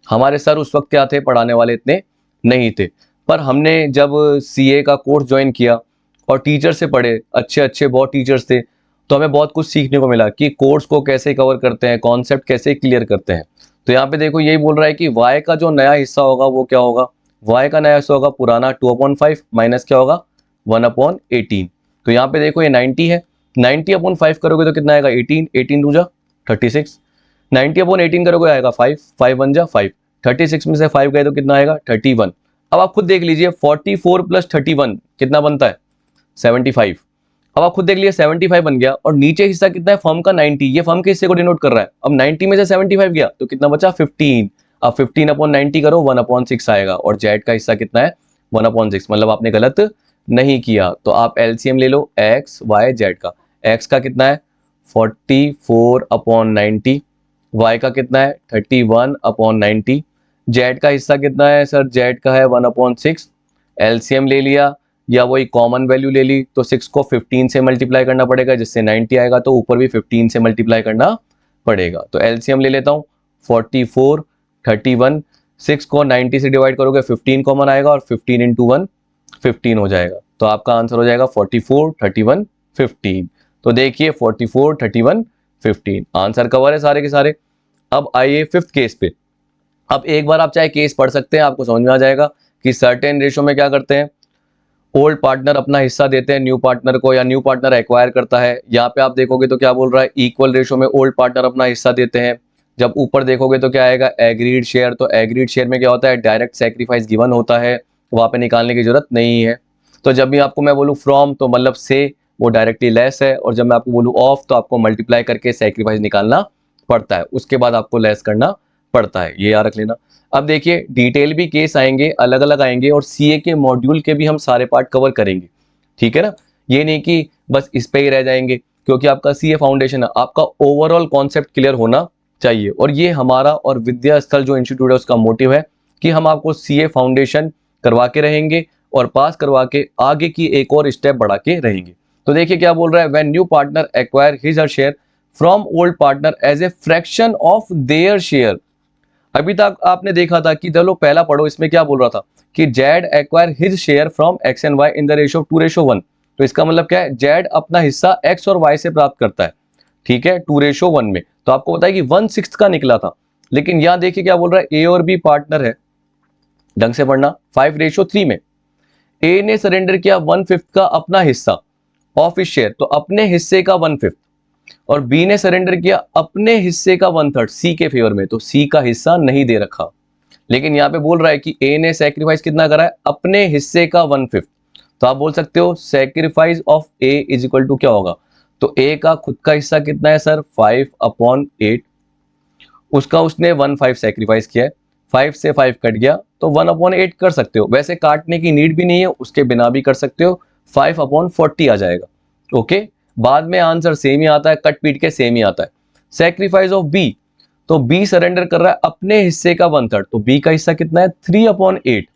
हमारे सर उस वक्त क्या थे, पढ़ाने वाले इतने नहीं थे। पर हमने जब सीए का कोर्स ज्वाइन किया और टीचर से पढ़े, अच्छे अच्छे बहुत टीचर्स थे, तो हमें बहुत कुछ सीखने को मिला कि कोर्स को कैसे कवर करते हैं, कॉन्सेप्ट कैसे क्लियर करते हैं। तो यहाँ पे देखो यही बोल रहा है कि वाई का जो नया हिस्सा होगा वो क्या होगा, वाई का नया हिस्सा होगा पुराना 2/5 माइनस क्या होगा 1/18। तो यहाँ पे देखो ये 90 है, 90/5 करोगे तो कितना आएगा 18, 18 2 जा 36, 90/18 करोगे आएगा 5, 5 1 जा 5, 36 में से 5 गए तो कितना आएगा 31। अब आप खुद देख लीजिए 44 + 31 कितना बनता है 75। अब आप खुद देख लीजिए 75 बन गया, और नीचे हिस्सा कितना है फर्म का 90, ये फर्म के हिस्से को डिनोट कर रहा है। अब 90 में से 75 गया तो कितना बचा 15। अब 15/90 करो 1/6 आएगा, और जेड का हिस्सा कितना है 1/6, मतलब आपने गलत नहीं किया। तो आप एलसीएम ले लो एक्स वाई जेड का, एक्स का कितना है 44/90, वाई का कितना है 31/90, जेड का हिस्सा कितना है सर जेड का है 1/6। एलसीएम ले लिया या वही कॉमन वैल्यू ले ली, तो 6 को 15 से मल्टीप्लाई करना पड़ेगा जिससे 90 आएगा, तो ऊपर भी 15 से मल्टीप्लाई करना पड़ेगा। तो एलसीएम ले लेता हूँ, 44, 31, 6 को 90 से डिवाइड करोगे 15 कॉमन आएगा और 15 इंटू 1 15 हो जाएगा। तो आपका आंसर हो जाएगा 44, 31, 15। तो देखिए 44, 31, 15 आंसर कवर है सारे के सारे। अब आइए फिफ्थ केस पे। अब एक बार आप चाहे केस पढ़ सकते हैं, आपको समझ में आ जाएगा कि सर्टेन रेशो में क्या करते हैं, ओल्ड पार्टनर अपना हिस्सा देते हैं न्यू पार्टनर को, या न्यू पार्टनर एक्वायर करता है। यहाँ पे आप देखोगे तो क्या बोल रहा है, इक्वल रेशो में ओल्ड पार्टनर अपना हिस्सा देते हैं। जब ऊपर देखोगे तो क्या आएगा, एग्रीड शेयर। तो एग्रीड शेयर में क्या होता है, डायरेक्ट सेक्रीफाइस गिवन होता है, वहां पे निकालने की जरूरत नहीं है। तो जब भी आपको मैं बोलूँ फ्रॉम तो मतलब से, वो डायरेक्टली लेस है, और जब मैं आपको बोलूँ ऑफ तो आपको मल्टीप्लाई करके सेक्रीफाइस निकालना पड़ता है, उसके बाद आपको लेस करना पड़ता है, ये याद रख लेना। अब देखिए डिटेल भी केस आएंगे, अलग अलग आएंगे, और सीए के मॉड्यूल के भी हम सारे पार्ट कवर करेंगे, ठीक है ना। ये नहीं कि बस इस पे ही रह जाएंगे, क्योंकि आपका सीए फाउंडेशन है, आपका ओवरऑल कॉन्सेप्ट क्लियर होना चाहिए। और ये हमारा और विद्या स्थल जो इंस्टीट्यूट है उसका मोटिव है कि हम आपको सीए फाउंडेशन करवा के रहेंगे और पास करवा के आगे की एक और स्टेप बढ़ा के रहेंगे। तो देखिए क्या बोल रहा है, when new partner acquire his और share from old partner as a fraction of their share. अभी तक आपने देखा था कि चलो पहला पढ़ो, इसमें क्या बोल रहा था कि Z acquire his share from X and Y in the ratio 2:1। तो इसका मतलब क्या है, जेड अपना हिस्सा एक्स और वाई से प्राप्त करता है, ठीक है, 2:1 में। तो आपको पता है कि 1/6 का निकला था। लेकिन यहां देखिए क्या बोल रहा है, ए और बी पार्टनर है, ढंग से पढ़ना, 5:3 में ए ने सरेंडर किया 1/5 का अपना हिस्सा ऑफ इस शेयर, तो अपने हिस्से का 1/5, और बी ने सरेंडर किया अपने हिस्से का 1/3 सी के फेवर में, तो सी का हिस्सा नहीं दे रखा। लेकिन यहां पे बोल रहा है कि ए ने सेक्रीफाइस कितना करा है, अपने हिस्से का 1/5। तो आप बोल सकते हो sacrifice of A is equal to क्या होगा, तो ए का खुद का हिस्सा कितना है सर, 5/8, उसका उसने 1/5 सेक्रीफाइस किया है, 5 से 5 कट गया तो 1/8 कर सकते हो। वैसे काटने की नीड भी नहीं है, उसके बिना भी कर सकते हो, 5/40 आ जाएगा। ओके, बाद में आंसर सेम ही आता है, कट पीट के सेम ही आता है। सेक्रीफाइस ऑफ बी, तो बी सरेंडर कर रहा है अपने हिस्से का 1/3, तो बी का हिस्सा कितना है 3/8,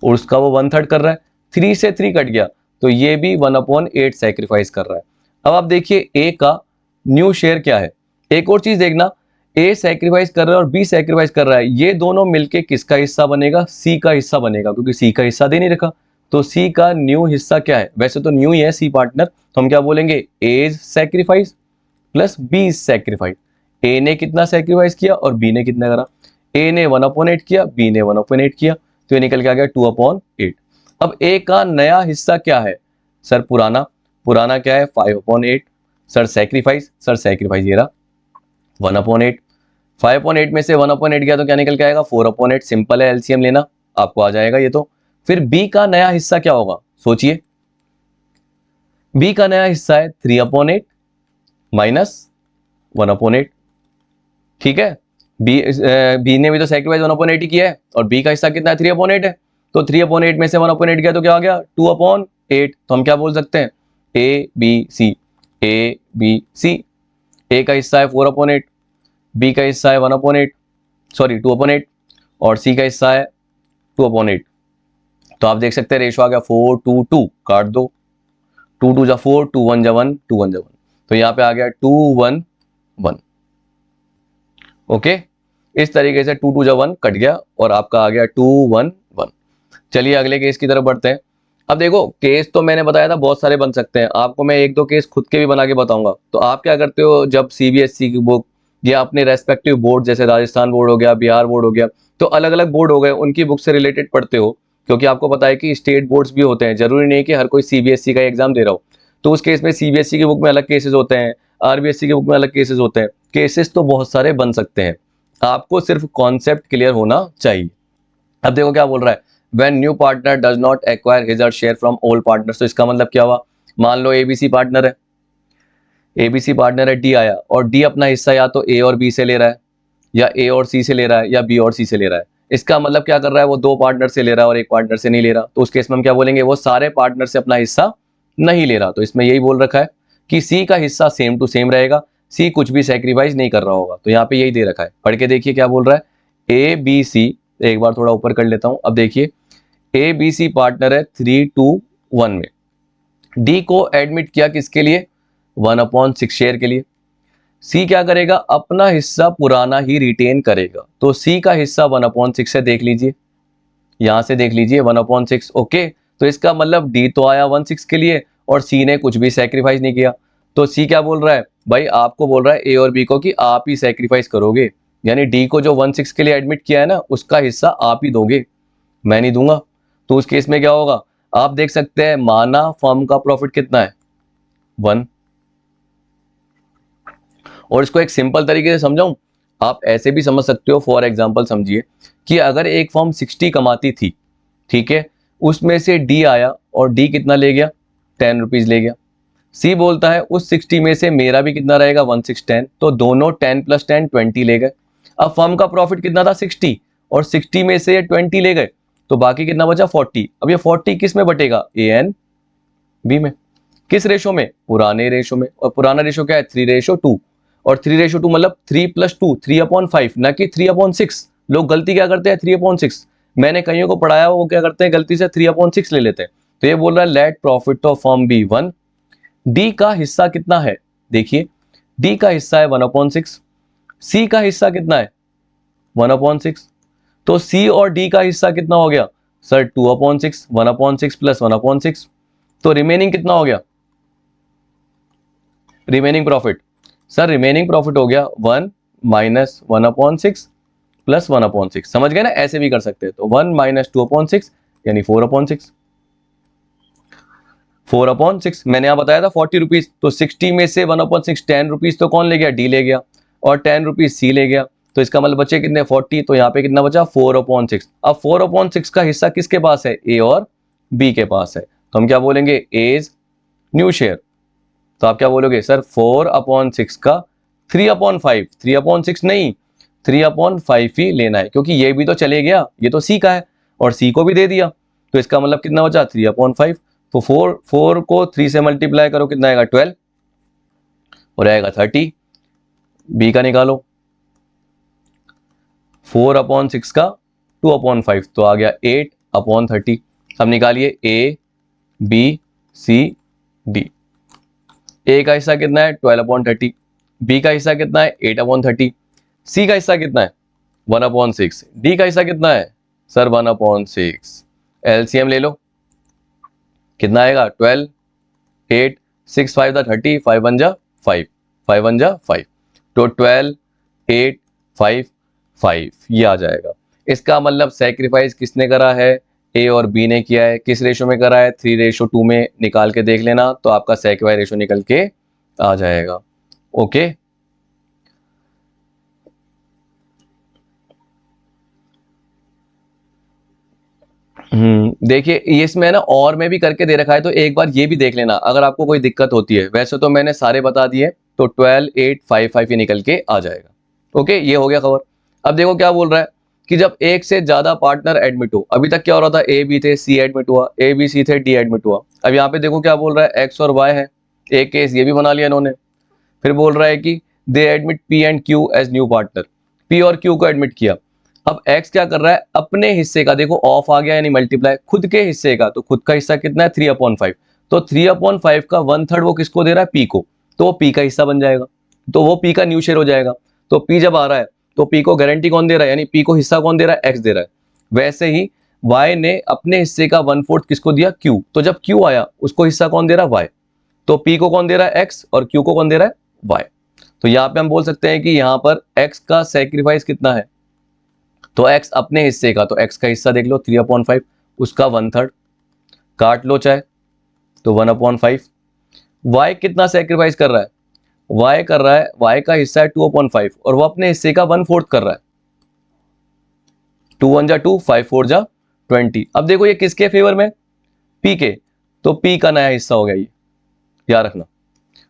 और उसका वो 1/3 कर रहा है, 3 से 3 कट गया तो ये भी 1/8 सेक्रीफाइस कर रहा है। अब आप देखिए ए का न्यू शेयर क्या है। एक और चीज देखना, ए सेक्रीफाइस कर रहा है और बी सेक्रीफाइस कर रहा है, ये दोनों मिलके किसका हिस्सा बनेगा, सी का हिस्सा बनेगा, क्योंकि सी का हिस्सा दे नहीं रखा। तो सी का न्यू हिस्सा क्या है, वैसे तो न्यू ही है सी पार्टनर, तो हम क्या बोलेंगे, A's sacrifice plus B sacrifice. A ने कितना सेक्रीफाइस किया और बी ने कितना करा, ए ने 1/8 किया, बी ने 1/8 किया, तो ये निकल के आ गया 2/8। अब ए का नया हिस्सा क्या है सर, पुराना, पुराना क्या है 5/8। सर सेक्रीफाइस ये रहा 1/8, 5/8 में से 1/8 गया तो क्या निकल के आएगा 4/8। सिंपल है, एलसीएम लेना आपको आ जाएगा ये तो। फिर बी का नया हिस्सा क्या होगा, सोचिए, बी का नया हिस्सा है 3/8 माइनस 1/8, ठीक है। बी ने भी तो सेक्रीफाइस 1/8 ही किया है, और बी का हिस्सा कितना है 3/8 है, तो 3/8 में से 1/8 गया तो क्या आ गया 2/8। तो हम क्या बोल सकते हैं, ए बी सी, ए बी सी। ए का हिस्सा है 4/8, बी का हिस्सा है 1/8, सॉरी 2/8, और सी का हिस्सा है 2/8। तो आप देख सकते हैं रेशो आ गया 4:2, काट दो, 2 जा 4, 2 1 जा 1, 2 1 जा 1, तो यहाँ पे आ गया 2 1 1। ओके, इस तरीके से 2 2 जा 1 कट गया और आपका आ गया 2 1 1। चलिए अगले केस की तरफ बढ़ते हैं। अब देखो केस तो मैंने बताया था बहुत सारे बन सकते हैं, आपको मैं एक दो केस खुद के भी बना के बताऊंगा। तो आप क्या करते हो, जब सीबीएसई की बुक या अपने रेस्पेक्टिव बोर्ड, जैसे राजस्थान बोर्ड हो गया, बिहार बोर्ड हो गया, तो अलग अलग बोर्ड हो गए, उनकी बुक से रिलेटेड पढ़ते हो, क्योंकि आपको पता है कि स्टेट बोर्ड्स भी होते हैं, जरूरी नहीं कि हर कोई सीबीएसई का एग्जाम दे रहा हो। तो उस केस में सीबीएसई की बुक में अलग केसेस होते हैं, आरबीएसई की बुक में अलग केसेस होते हैं, केसेस तो बहुत सारे बन सकते हैं, आपको सिर्फ कॉन्सेप्ट क्लियर होना चाहिए। अब देखो क्या बोल रहा है, when new partner does not acquire his or share from old partners, तो इसका मतलब क्या हुआ, मान लो एबीसी पार्टनर है, एबीसी पार्टनर है, डी आया और डी अपना हिस्सा या तो ए और बी से ले रहा है, या ए और सी से ले रहा है, या बी और सी से ले रहा है। इसका मतलब क्या कर रहा है, वो 2 पार्टनर से ले रहा है और 1 पार्टनर से नहीं ले रहा। तो उस केस में हम क्या बोलेंगे, वो सारे पार्टनर से अपना हिस्सा नहीं ले रहा। तो इसमें यही बोल रखा है कि सी का हिस्सा सेम टू सेम रहेगा, सी कुछ भी सेक्रीफाइस नहीं कर रहा होगा। तो यहाँ पे यही दे रखा है, पढ़ के देखिए क्या बोल रहा है, ए बी सी, एक बार थोड़ा ऊपर कर लेता हूं। अब देखिए ए बी सी पार्टनर है 3:1 में, डी को एडमिट किया किसके लिए, 1/6 शेयर के लिए। सी क्या करेगा, अपना हिस्सा पुराना ही रिटेन करेगा। तो सी का हिस्सा 1/6 है, देख लीजिए यहां से, देख लीजिए 1/6। ओके, तो इसका मतलब डी तो आया 1/6 के लिए और सी ने कुछ भी सेक्रीफाइस नहीं किया। तो सी क्या बोल रहा है भाई, आपको बोल रहा है ए और बी को कि आप ही सेक्रीफाइस करोगे, यानी डी को जो 1/6 के लिए एडमिट किया है ना, उसका हिस्सा आप ही दोगे, मैं नहीं दूंगा। तो उस केस में क्या होगा, आप देख सकते हैं माना फर्म का प्रॉफिट कितना है 1। और इसको एक सिंपल तरीके से समझाऊं, आप ऐसे भी समझ सकते हो। फॉर एग्जांपल समझिए कि अगर एक फर्म 60 कमाती थी, ठीक है, उसमें से डी आया और डी कितना ले गया, 10 रुपीज ले गया। सी बोलता है उस 60 में से मेरा भी कितना रहेगा 1/6 10, तो दोनों 10 + 10 20 ले गए। अब फर्म का प्रॉफिट कितना था 60 और 60 में से ये 20 ले गए, तो बाकी कितना बचा 40। अब ये 40 किस में बटेगा, ए एन बी में। किस रेशो में, पुराने रेशो में। और पुराना रेशो क्या है 3:2, और 3:2 मतलब 3 + 2 3/5, ना कि 3/6। लोग गलती क्या करते हैं 3/6, मैंने कईयों को पढ़ाया वो क्या करते हैं गलती से 3/6 ले लेते हैं। तो ये बोल रहा है let profit of firm be 1। D का हिस्सा कितना है, देखिए डी का हिस्सा है 1/6, सी का हिस्सा कितना है 1/6। तो सी और डी का हिस्सा कितना हो गया सर 2/6, 1/6 + 1/6, तो रिमेनिंग कितना हो गया, remaining profit. Sir remaining profit हो गया 1 - 1/6 + 1/6, समझ गए ना, ऐसे भी कर सकते हैं। तो 1 - 2/6 यानी 4/6। 4/6 मैंने यहां बताया था 40 रुपीज, तो 60 में से 1/6 10 रुपीज तो कौन ले गया, डी ले गया, और 10 रुपीज सी ले गया। तो इसका मतलब बचे कितने 40, तो यहाँ पे कितना बचा 4/6। अब 4/6 का हिस्सा किसके पास है, ए और बी के पास है। तो हम क्या बोलेंगे, एज न्यू शेयर। तो आप क्या बोलोगे सर 4/6 का 3/5, 3/6 नहीं 3/5 ही लेना है, क्योंकि ये भी तो चले गया, ये तो सी का है और सी को भी दे दिया। तो इसका मतलब कितना बचा 3/5। तो 4 को 3 से मल्टीप्लाई करो कितना आएगा 12 और आएगा 30। बी का निकालो, 4/6 का 2/5 तो आ गया 8/30। अब निकालिए ए बी सी डी। ए का हिस्सा कितना है 12/30, बी का हिस्सा कितना है 8/30, सी का हिस्सा कितना है 1/6, डी का हिस्सा कितना है सर 1/6। एलसीएम ले लो, कितना आएगा 12, 8, 6 5 30, 5 1 जा 5, 5 1 जा 5, तो 12, 8, 5, 5 ये आ जाएगा। इसका मतलब सेक्रीफाइस किसने करा है, ए और बी ने किया है। किस रेशो में करा है 3:2 में, निकाल के देख लेना, तो आपका सेक्रीफाइस रेशो निकल के आ जाएगा। ओके, देखिए इसमें ना और में भी करके दे रखा है, तो एक बार ये भी देख लेना अगर आपको कोई दिक्कत होती है। वैसे तो मैंने सारे बता दिए, तो 12, 8, 5, 5 ये निकल के आ जाएगा। ओके, ये हो गया खबर। अब देखो क्या बोल रहा है कि जब एक से ज्यादा पार्टनर एडमिट हो, अभी तक क्या हो रहा था ए बी थे सी एडमिट हुआ, ए बी सी थे डी एडमिट हुआ। अब यहाँ पे देखो क्या बोल रहा है एक्स और वाई है, एक केस ये भी बना लिया इन्होंने। फिर बोल रहा है कि they admit P and Q as new partner, P और क्यू को एडमिट किया। अब एक्स क्या कर रहा है, अपने हिस्से का, देखो ऑफ आ गया यानी मल्टीप्लाई, खुद के हिस्से का, तो खुद का हिस्सा कितना है 3/5, तो 3/5 का 1/3 वो किसको दे रहा है, पी को, तो वो पी का हिस्सा बन जाएगा, तो वो पी का न्यू शेयर हो जाएगा। तो पी जब आ रहा है तो पी को गारंटी कौन दे रहा है, यानी पी को हिस्सा कौन दे रहा है, एक्स दे रहा है। वैसे ही वाई ने अपने हिस्से का 1/4 किसको दिया, क्यू, तो जब क्यू आया उसको हिस्सा कौन दे रहा है, वाई, तो पी को कौन दे रहा है, एक्स, और क्यू को कौन दे रहा है, वाई। तो यहाँ पे हम बोल सकते हैं कि यहाँ पर एक्स का सेक्रीफाइस कितना है, तो एक्स अपने हिस्से का, तो एक्स का हिस्सा देख लो 3/5, उसका 1/3 काट लो चाहे, तो 1/5। वाई कितना सेक्रीफाइस कर रहा है, वाई कर रहा है, वाई का हिस्सा है 2/5 और वो अपने हिस्से का 1/4 कर रहा है। 2 1 जा 2, 5 4 जा 20। अब देखो ये किसके फेवर में, पी के, तो पी का नया हिस्सा हो गया ये, याद रखना।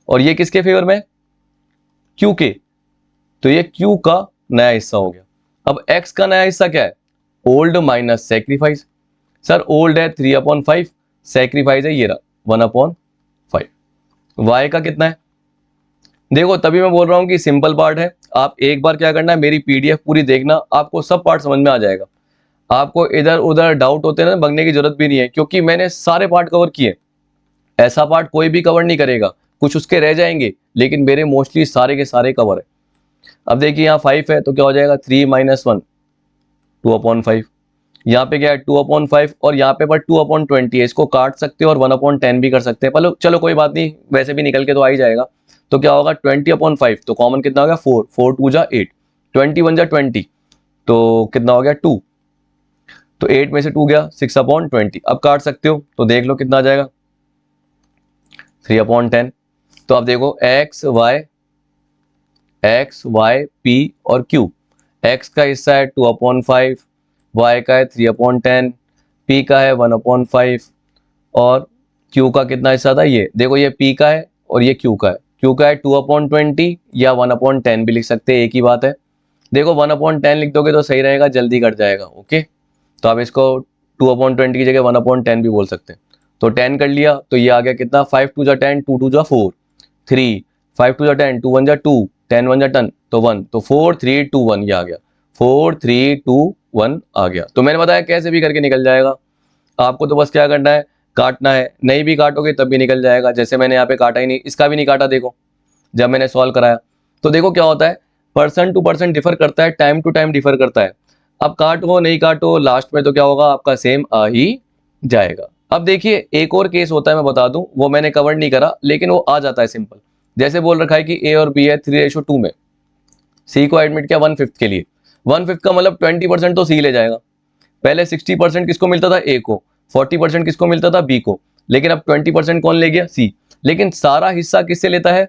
और ये किसके फेवर में, क्यू के, तो ये क्यू का नया हिस्सा हो गया। अब एक्स का नया हिस्सा क्या है, old minus sacrifice. Sir old है 3/5, सेक्रीफाइस है ये रहा 1/5। वाई का कितना है, देखो तभी मैं बोल रहा हूं कि सिंपल पार्ट है। आप एक बार क्या करना है, मेरी पीडीएफ पूरी देखना, आपको सब पार्ट समझ में आ जाएगा। आपको इधर उधर डाउट होते हैं ना, भगने की जरूरत भी नहीं है, क्योंकि मैंने सारे पार्ट कवर किए। ऐसा पार्ट कोई भी कवर नहीं करेगा, कुछ उसके रह जाएंगे, लेकिन मेरे मोस्टली सारे के सारे कवर है। अब देखिए यहाँ 5 है तो क्या हो जाएगा 3 - 1 2/5। यहाँ पे क्या है 2/5 और यहाँ पे पर 2/20 है, इसको काट सकते हो और 1/10 भी कर सकते हैं। चलो कोई बात नहीं, वैसे भी निकल के तो आ ही जाएगा। तो क्या होगा 20/5, तो कॉमन कितना हो गया 4, 4 2 जा 8, 20 1 जा 20, तो कितना हो गया 2, तो 8 में से 2 गया 6/20। अब काट सकते हो तो देख लो कितना आ जाएगा 3/10। तो अब देखो एक्स वाई पी और क्यू, एक्स का हिस्सा है 2/5, वाई का है 3/10, पी का है 1/5 और क्यू का कितना हिस्सा था, ये देखो ये पी का है और ये क्यू का है। क्यू का है 2/20 या 1/10 भी लिख सकते हैं, एक ही बात है। देखो 1/10 लिख दोगे तो सही रहेगा, जल्दी कट जाएगा। ओके, तो आप इसको 2/20 की जगह 1/10 भी बोल सकते हैं। तो 10 कर लिया तो ये आ गया कितना 5 2 जा 10, 2 2 जा 4, 3 5 2 जा 10, 2 1 जा 2, 10 1 जा 10 तो 1, तो 4 3 2 1 ये आ गया, 4 3 2 1 आ गया। तो मैंने बताया कैसे भी करके निकल जाएगा, आपको तो बस क्या करना है काटना है, नहीं भी काटोगे तब भी निकल जाएगा। जैसे मैंने यहाँ पे काटा ही नहीं, इसका भी नहीं काटा देखो जब मैंने सॉल्व कराया। तो देखो क्या होता है पर्सन टू पर्सन डिफर करता है, टाइम टू टाइम डिफर करता है। अब काटो नहीं काटो लास्ट में तो क्या होगा आपका सेम आ ही जाएगा। अब देखिए एक और केस होता है, मैं बता दूं, वो मैंने कवर नहीं करा लेकिन वो आ जाता है सिंपल। जैसे बोल रखा है कि ए और बी है 3:2 में, सी को एडमिट किया 1/5 के लिए। 1/5 का मतलब 20% तो सी ले जाएगा। पहले 60% किसको मिलता था, ए को, 40% किसको मिलता था, बी को, लेकिन अब 20% कौन ले गया, सी। लेकिन सारा हिस्सा किससे लेता है,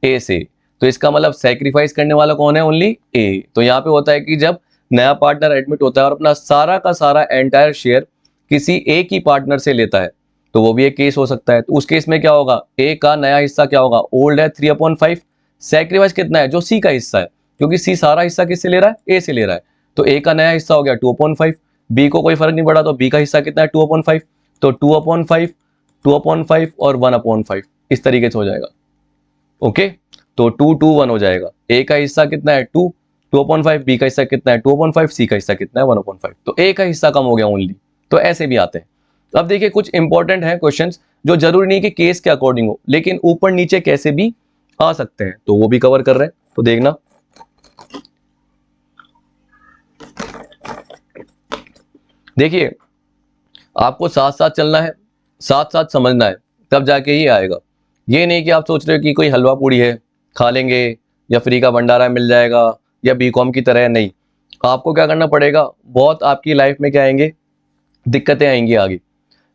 ए से। तो इसका मतलब सैक्रिफाइस करने वाला कौन है, ओनली ए। तो यहाँ पे होता है कि जब नया पार्टनर एडमिट होता है और अपना सारा का सारा एंटायर शेयर किसी एक ही पार्टनर से लेता है, तो वो भी एक केस हो सकता है। तो उस केस में क्या होगा, ए का नया हिस्सा क्या होगा, ओल्ड है 3/5, सैक्रिफाइस कितना है, जो सी का हिस्सा है, क्योंकि सी सारा हिस्सा किससे ले रहा है, ए से ले रहा है। तो ए का नया हिस्सा हो गया 2/5, बी को कोई फर्क नहीं पड़ा तो बी का हिस्सा कितना है 2/5, तो 2/5 2/5 और 1/5 इस तरीके से हो जाएगा। ओके, तो 2 2 1 हो जाएगा। ए का हिस्सा कितना है 2 2/5, बी का हिस्सा कितना है 2/5, सी का हिस्सा कितना है 1/5, तो ए का हिस्सा कम हो गया ओनली। तो ऐसे भी आते हैं। अब देखिए कुछ इंपॉर्टेंट है क्वेश्चंस जो जरूरी नहीं कि केस के अकॉर्डिंग हो, लेकिन ऊपर नीचे कैसे भी आ सकते हैं, तो वो भी कवर कर रहे हैं। तो देखना, देखिए आपको साथ साथ चलना है, साथ साथ समझना है, तब जाके ही आएगा। ये नहीं कि आप सोच रहे हो कि कोई हलवा पूड़ी है खा लेंगे या फ्री का भंडारा मिल जाएगा या बीकॉम की तरह, नहीं। आपको क्या करना पड़ेगा, बहुत आपकी लाइफ में क्या आएंगे, दिक्कतें आएंगी आगे,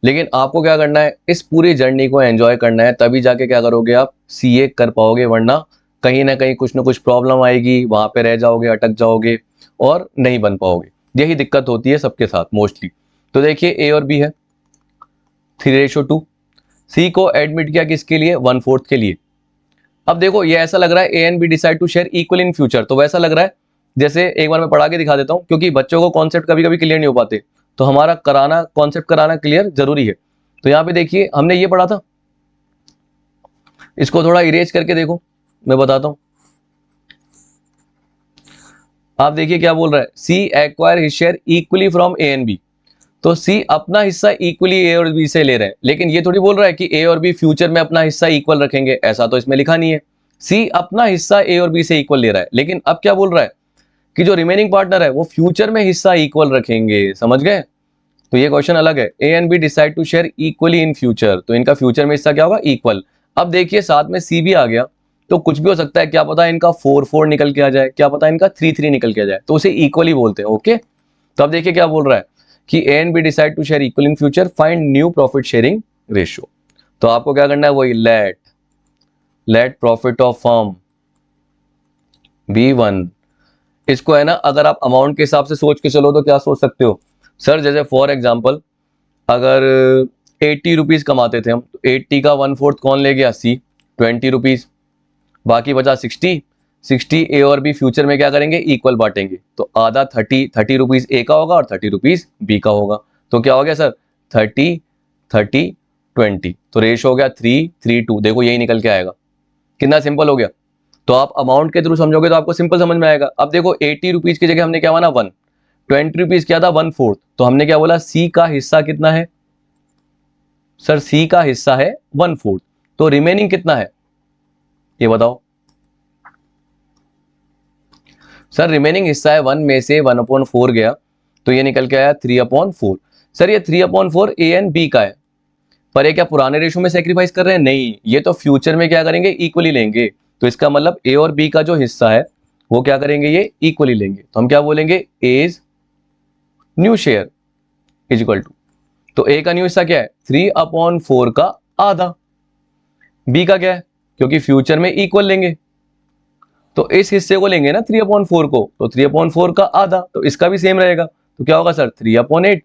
लेकिन आपको क्या करना है, इस पूरी जर्नी को एंजॉय करना है, तभी जाके क्या करोगे आप सीए कर पाओगे। वरना कहीं ना कहीं कुछ ना कुछ प्रॉब्लम आएगी, वहां पे रह जाओगे, अटक जाओगे और नहीं बन पाओगे। यही दिक्कत होती है सबके साथ मोस्टली। तो देखिए ए और बी है 3:2, सी को एडमिट किया किसके लिए, 1/4 के लिए। अब देखो ये ऐसा लग रहा है A and B decide to share equal in future, तो वैसा लग रहा है जैसे, एक बार मैं पढ़ा के दिखा देता हूं क्योंकि बच्चों को कॉन्सेप्ट कभी कभी क्लियर नहीं हो पाते, तो हमारा कराना कॉन्सेप्ट कराना क्लियर जरूरी है। तो यहाँ पे देखिए हमने ये पढ़ा था, इसको थोड़ा इरेज करके देखो, मैं बताता हूं। आप देखिए क्या बोल रहा है, C acquire his share equally from A and B. तो सी अपना हिस्सा इक्वली ए और बी से ले रहे हैं, लेकिन ये थोड़ी बोल रहा है कि ए और बी फ्यूचर में अपना हिस्सा इक्वल रखेंगे, ऐसा तो इसमें लिखा नहीं है। सी अपना हिस्सा ए और बी से इक्वल ले रहा है, लेकिन अब क्या बोल रहा है कि जो रिमेनिंग पार्टनर है वो फ्यूचर में हिस्सा इक्वल रखेंगे। समझ गए, तो ये क्वेश्चन अलग है। A and B decide to share equally in future, तो इनका फ्यूचर में हिस्सा क्या होगा, इक्वल। अब देखिए साथ में सी भी आ गया, तो कुछ भी हो सकता है, क्या पता इनका 4 4 निकल के आ जाए, क्या पता इनका 3 3 निकल के आ जाए, तो उसे इक्वली बोलते हैं। ओके, तो अब देखिए क्या बोल रहा है कि A and B decide to share equal in future, find new profit sharing ratio. तो आपको क्या करना है, वही let profit of firm be 1। इसको है ना, अगर आप अमाउंट के हिसाब से सोच के चलो तो क्या सोच सकते हो सर, जैसे फॉर एग्जांपल अगर 80 रुपीज कमाते थे हम, तो 80 का 1/4 कौन ले गया, सी 20 रुपीज, बाकी बचा 60 ए और बी फ्यूचर में क्या करेंगे, इक्वल बांटेंगे। तो आधा 30 रुपीज ए का होगा और 30 रुपीज बी का होगा। तो क्या हो गया सर 30 30 20, तो रेशो हो गया 3:2। देखो यही निकल के आएगा, कितना सिंपल हो गया। तो आप अमाउंट के थ्रू समझोगे तो आपको सिंपल समझ में आएगा। अब देखो 80 रुपीज की जगह हमने क्या माना 1, 20 रुपीज क्या था 1/4, तो हमने क्या बोला सी का हिस्सा कितना है, सर सी का हिस्सा है 1/4, तो रिमेनिंग कितना है ये बताओ सर। रिमेनिंग हिस्सा है 1 में से 1/4 गया, तो ये निकल के आया 3/4। सर ये 3/4 ए एंड बी का है, पर ये क्या पुराने रेशो में सेक्रीफाइस कर रहे हैं? नहीं, ये तो फ्यूचर में क्या करेंगे, इक्वली लेंगे। तो इसका मतलब ए और बी का जो हिस्सा है वो क्या करेंगे, ये इक्वली लेंगे। तो हम क्या बोलेंगे, A's new share is equal to, तो ए का न्यू हिस्सा क्या है, 3/4 का आधा। बी का क्या है, क्योंकि फ्यूचर में इक्वल लेंगे तो इस हिस्से को लेंगे ना 3/4 को, तो 3/4 का आधा, तो इसका भी सेम रहेगा। तो क्या होगा सर, 3/8,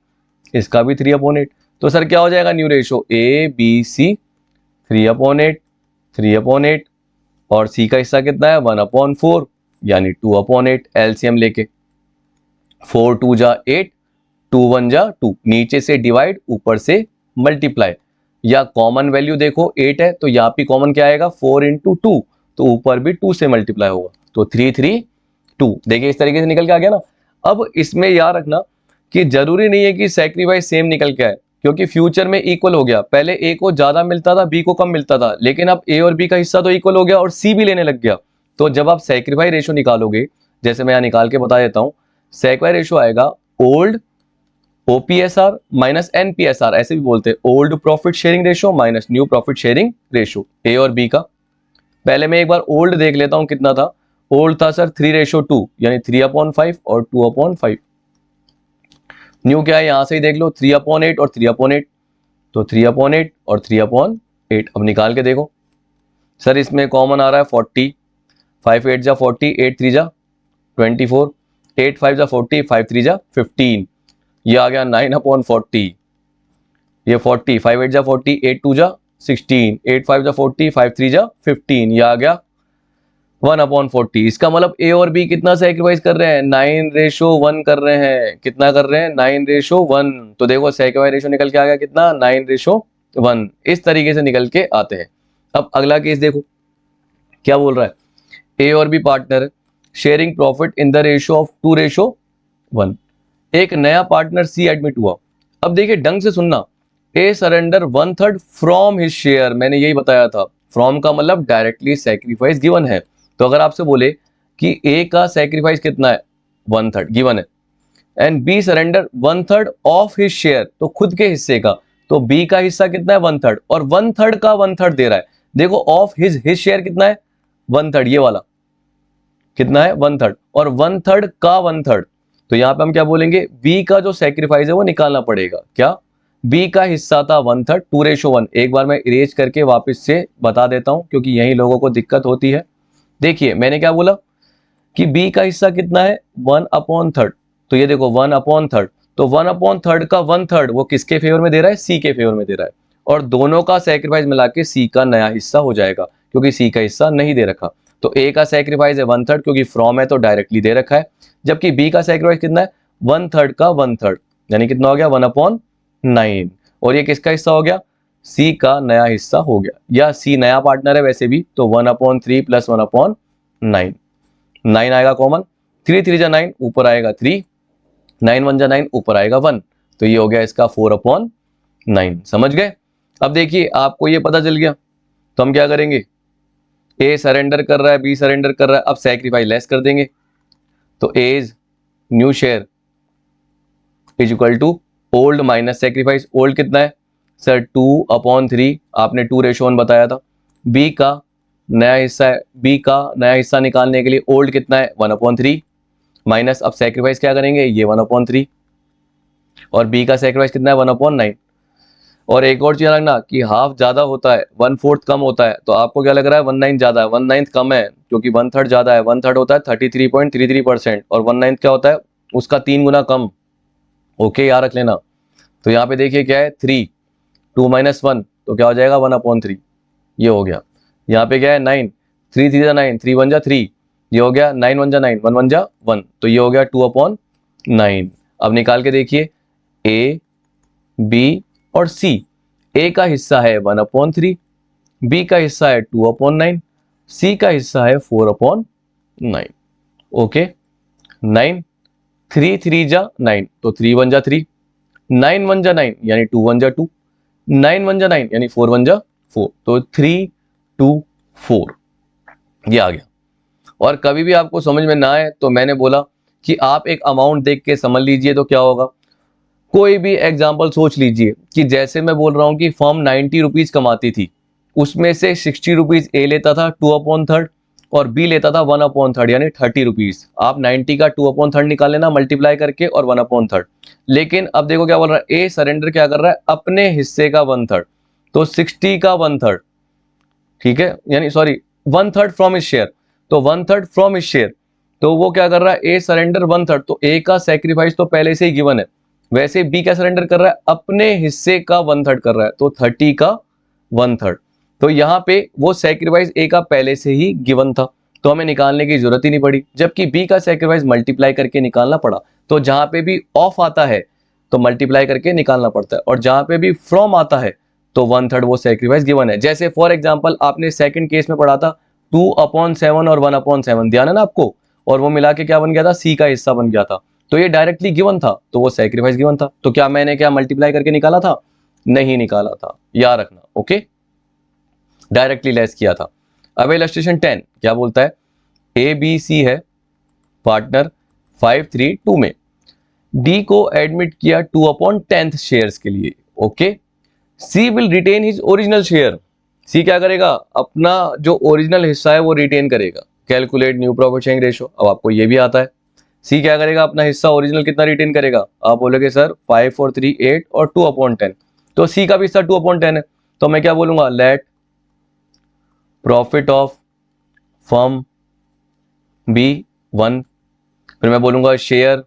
इसका भी 3/8। तो सर क्या हो जाएगा new ratio, A B C 3/8, 3/8, और सी का हिस्सा कितना है 1/4 यानी 2/8। एलसीएम लेके 4 2 जा 8, 2 1 जा 2, नीचे से डिवाइड ऊपर से मल्टीप्लाई, या कॉमन वैल्यू देखो 8 है तो यहाँ पे कॉमन क्या आएगा 4 × 2, तो ऊपर भी 2 से मल्टीप्लाई होगा, तो 3 3 2। देखिए इस तरीके से निकल के आ गया ना। अब इसमें याद रखना कि जरूरी नहीं है कि सैक्रिफाइस सेम निकल के आए, क्योंकि फ्यूचर में इक्वल हो गया। पहले ए को ज्यादा मिलता था, बी को कम मिलता था, लेकिन अब ए और बी का हिस्सा तो इक्वल हो गया और सी भी लेने लग गया। तो जब आप सैक्रिफाइस रेशो निकालोगे, जैसे मैं यहाँ निकाल के बता देता हूँ, सैक्रिफाइस रेशो आएगा ओल्ड ओपीएसआर माइनस एनपीएसआर, ऐसे भी बोलते हैं, old profit sharing ratio minus new profit sharing ratio, A और बी का। पहले मैं एक बार ओल्ड देख लेता हूं कितना था। ओल्ड था सर 3:2 यानी 3/5 और 2/5। न्यू क्या है, यहां से ही देख लो 3/8 और 3/8, तो 3/8 और 3/8। अब निकाल के देखो सर, इसमें कॉमन आ रहा है 40, 5 8 जा 40, 8 3 जा 24, 8 5 जा 40, 5 3 जा 15, ये आ गया 9/40। ये 40, 5 8 जा 40, 8 2 जा 16, 8 5 जा 40, 5 3 जा 15, ये आ गया 1/40। इसका मतलब ए और बी कितना सैक्रिफाइस कर रहे हैं, 9:1 कर रहे हैं। कितना कर रहे हैं, 9:1। तो देखो सैक्रिफाइस रेशो निकल के आ गया कितना, 9:1। इस तरीके से निकल के आते हैं। अब अगला केस देखो क्या बोल रहा है, ए और B partner sharing profit in the ratio of 2:1। एक नया पार्टनर सी एडमिट हुआ। अब देखिए ढंग से सुनना, ए सरेंडर 1/3 फ्रॉम हिज शेयर, मैंने यही बताया था, फ्रॉम का मतलब डायरेक्टली सैक्रिफाइस गिवन है। तो अगर आपसे बोले कि ए का सैक्रिफाइस कितना है 1/3 गिवन है, and B surrender 1/3 of his share, तो खुद के हिस्से का, तो बी का हिस्सा कितना है 1/3, और 1/3 का 1/3 दे रहा है। देखो ऑफ हिज शेयर कितना है 1/3, ये वाला कितना है 1/3, और 1/3 का 1/3, तो यहां पे हम क्या बोलेंगे, बी का जो सैक्रिफाइस है वो निकालना पड़ेगा। क्या, बी का हिस्सा था 1/3, 2:1। एक बार मैं इरेज करके वापस से बता देता हूं क्योंकि यही लोगों को दिक्कत होती है। देखिए मैंने क्या बोला कि बी का हिस्सा कितना है 1/3, तो ये देखो 1/3, तो 1/3 का 1/3 वो किसके फेवर में दे रहा है, सी के फेवर में दे रहा है, और दोनों का सैक्रिफाइस मिला के सी का नया हिस्सा हो जाएगा, क्योंकि सी का हिस्सा नहीं दे रखा। तो ए का सैक्रिफाइस है 1/3 क्योंकि फ्रॉम है तो डायरेक्टली दे रखा है, जबकि बी का सैक्रिफाइस कितना है 1/3 का 1/3, यानी कितना हो गया 1/9, और ये किसका हिस्सा हो गया, सी का नया हिस्सा हो गया, या सी नया पार्टनर है वैसे भी, तो 1/3 + 1/9, 9 आएगा कॉमन, 3 3 जा 9, ऊपर आएगा 3, 9 1 जा 9, ऊपर आएगा 1, तो ये हो गया इसका 4/9। समझ गए। अब देखिए आपको ये पता चल गया, तो हम क्या करेंगे, ए सरेंडर कर रहा है, बी सरेंडर कर रहा है, अब सैक्रिफाइस लेस कर देंगे, तो A's new share is equal to old minus sacrifice. Old कितना है सर 2/3, आपने 2:1 बताया था। बी का नया हिस्सा है, बी का नया हिस्सा निकालने के लिए ओल्ड कितना है 1/3 माइनस, अब सैक्रिफाइस क्या करेंगे, ये 1/3, और बी का सैक्रिफाइस कितना है 1/9। और एक और चीज रखना कि हाफ ज्यादा होता है 1/4 कम होता है, तो आपको क्या लग रहा है 1/9 ज्यादा है, 1/9 कम है, क्योंकि 1/3 ज्यादा है, 1/3 होता है 33.33%, और 1/9 क्या होता है उसका 3 गुना कम। ओके याद रख लेना। तो यहाँ पे देखिए क्या है 3, 2 - 1, तो क्या हो जाएगा 1/3, ये हो गया। यहाँ पे क्या है 9, 3 3 जा 9, 3 1 जा 3, ये हो गया 9 1 जा 9, 1 1 जा 1, तो ये हो गया 2/9। अब निकाल के देखिए ए बी और सी, ए का हिस्सा है 1/3, बी का हिस्सा है 2/9, सी का हिस्सा है 4/9। ओके 9, 3 3 जा 9, तो 3 1 जा 3, 9 1 जा 9 यानी 2 1 जा 2, 9 1 जा 9 यानी 4 1 जा 4, तो 3 2 4। ये आ गया। और कभी भी आपको समझ में ना आए तो मैंने बोला कि आप एक अमाउंट देख के समझ लीजिए तो क्या होगा। कोई भी एग्जाम्पल सोच लीजिए कि जैसे मैं बोल रहा हूं कि फर्म 90 रुपीज कमाती थी, उसमें से 60 रुपीज ए लेता था 2/3 और बी लेता था 1/3 यानी 30 रुपीज। आप 90 का 2/3 निकाल लेना मल्टीप्लाई करके और 1/3। लेकिन अब देखो क्या बोल रहा है, ए सरेंडर क्या कर रहा है, अपने हिस्से का 1/3, तो 60 का 1/3, ठीक है, यानी सॉरी 1/3 फ्रॉम इस शेयर, तो 1/3 फ्रॉम इस शेयर, तो वो क्या कर रहा है, ए सरेंडर 1/3, तो ए का सेक्रीफाइस तो पहले से ही गिवन है। वैसे बी क्या सरेंडर कर रहा है, अपने हिस्से का 1/3 कर रहा है, तो 30 का 1/3। तो यहाँ पे वो सेक्रीफाइस ए का पहले से ही गिवन था, तो हमें निकालने की जरूरत ही नहीं पड़ी, जबकि बी का सेक्रीफाइस मल्टीप्लाई करके निकालना पड़ा। तो जहां पे भी ऑफ आता है तो मल्टीप्लाई करके निकालना पड़ता है, और जहां पे भी फ्रॉम आता है तो 1/3 वो सेक्रीफाइस गिवन है। जैसे फॉर एग्जांपल आपने सेकंड केस में पढ़ा था 2/7 और 1/7, ध्यान है ना आपको, और वो मिला के क्या बन गया था, सी का हिस्सा बन गया था। तो ये डायरेक्टली गिवन था, तो वो सेक्रीफाइस गिवन था, तो क्या मैंने क्या मल्टीप्लाई करके निकाला था, नहीं निकाला था, याद रखना। ओके, डायरेक्टली लेस किया था। अब इलस्ट्रेशन 10 क्या बोलता है, ए बी सी है पार्टनर 5-3-2 में, डी को एडमिट किया 2/10 शेयर्स के लिए। Okay, C will retain his original share, C क्या करेगा, अपना जो ओरिजिनल हिस्सा है वो रिटेन करेगा। Calculate new profit sharing ratio, अब आपको ये भी आता है। सी क्या करेगा, अपना हिस्सा ओरिजिनल कितना रिटेन करेगा, आप बोलोगे सर 5 और 3 8 और 2/10, तो सी का भी हिस्सा 2/10 है, तो मैं क्या बोलूंगा, let profit of firm be 1, फिर मैं बोलूंगा share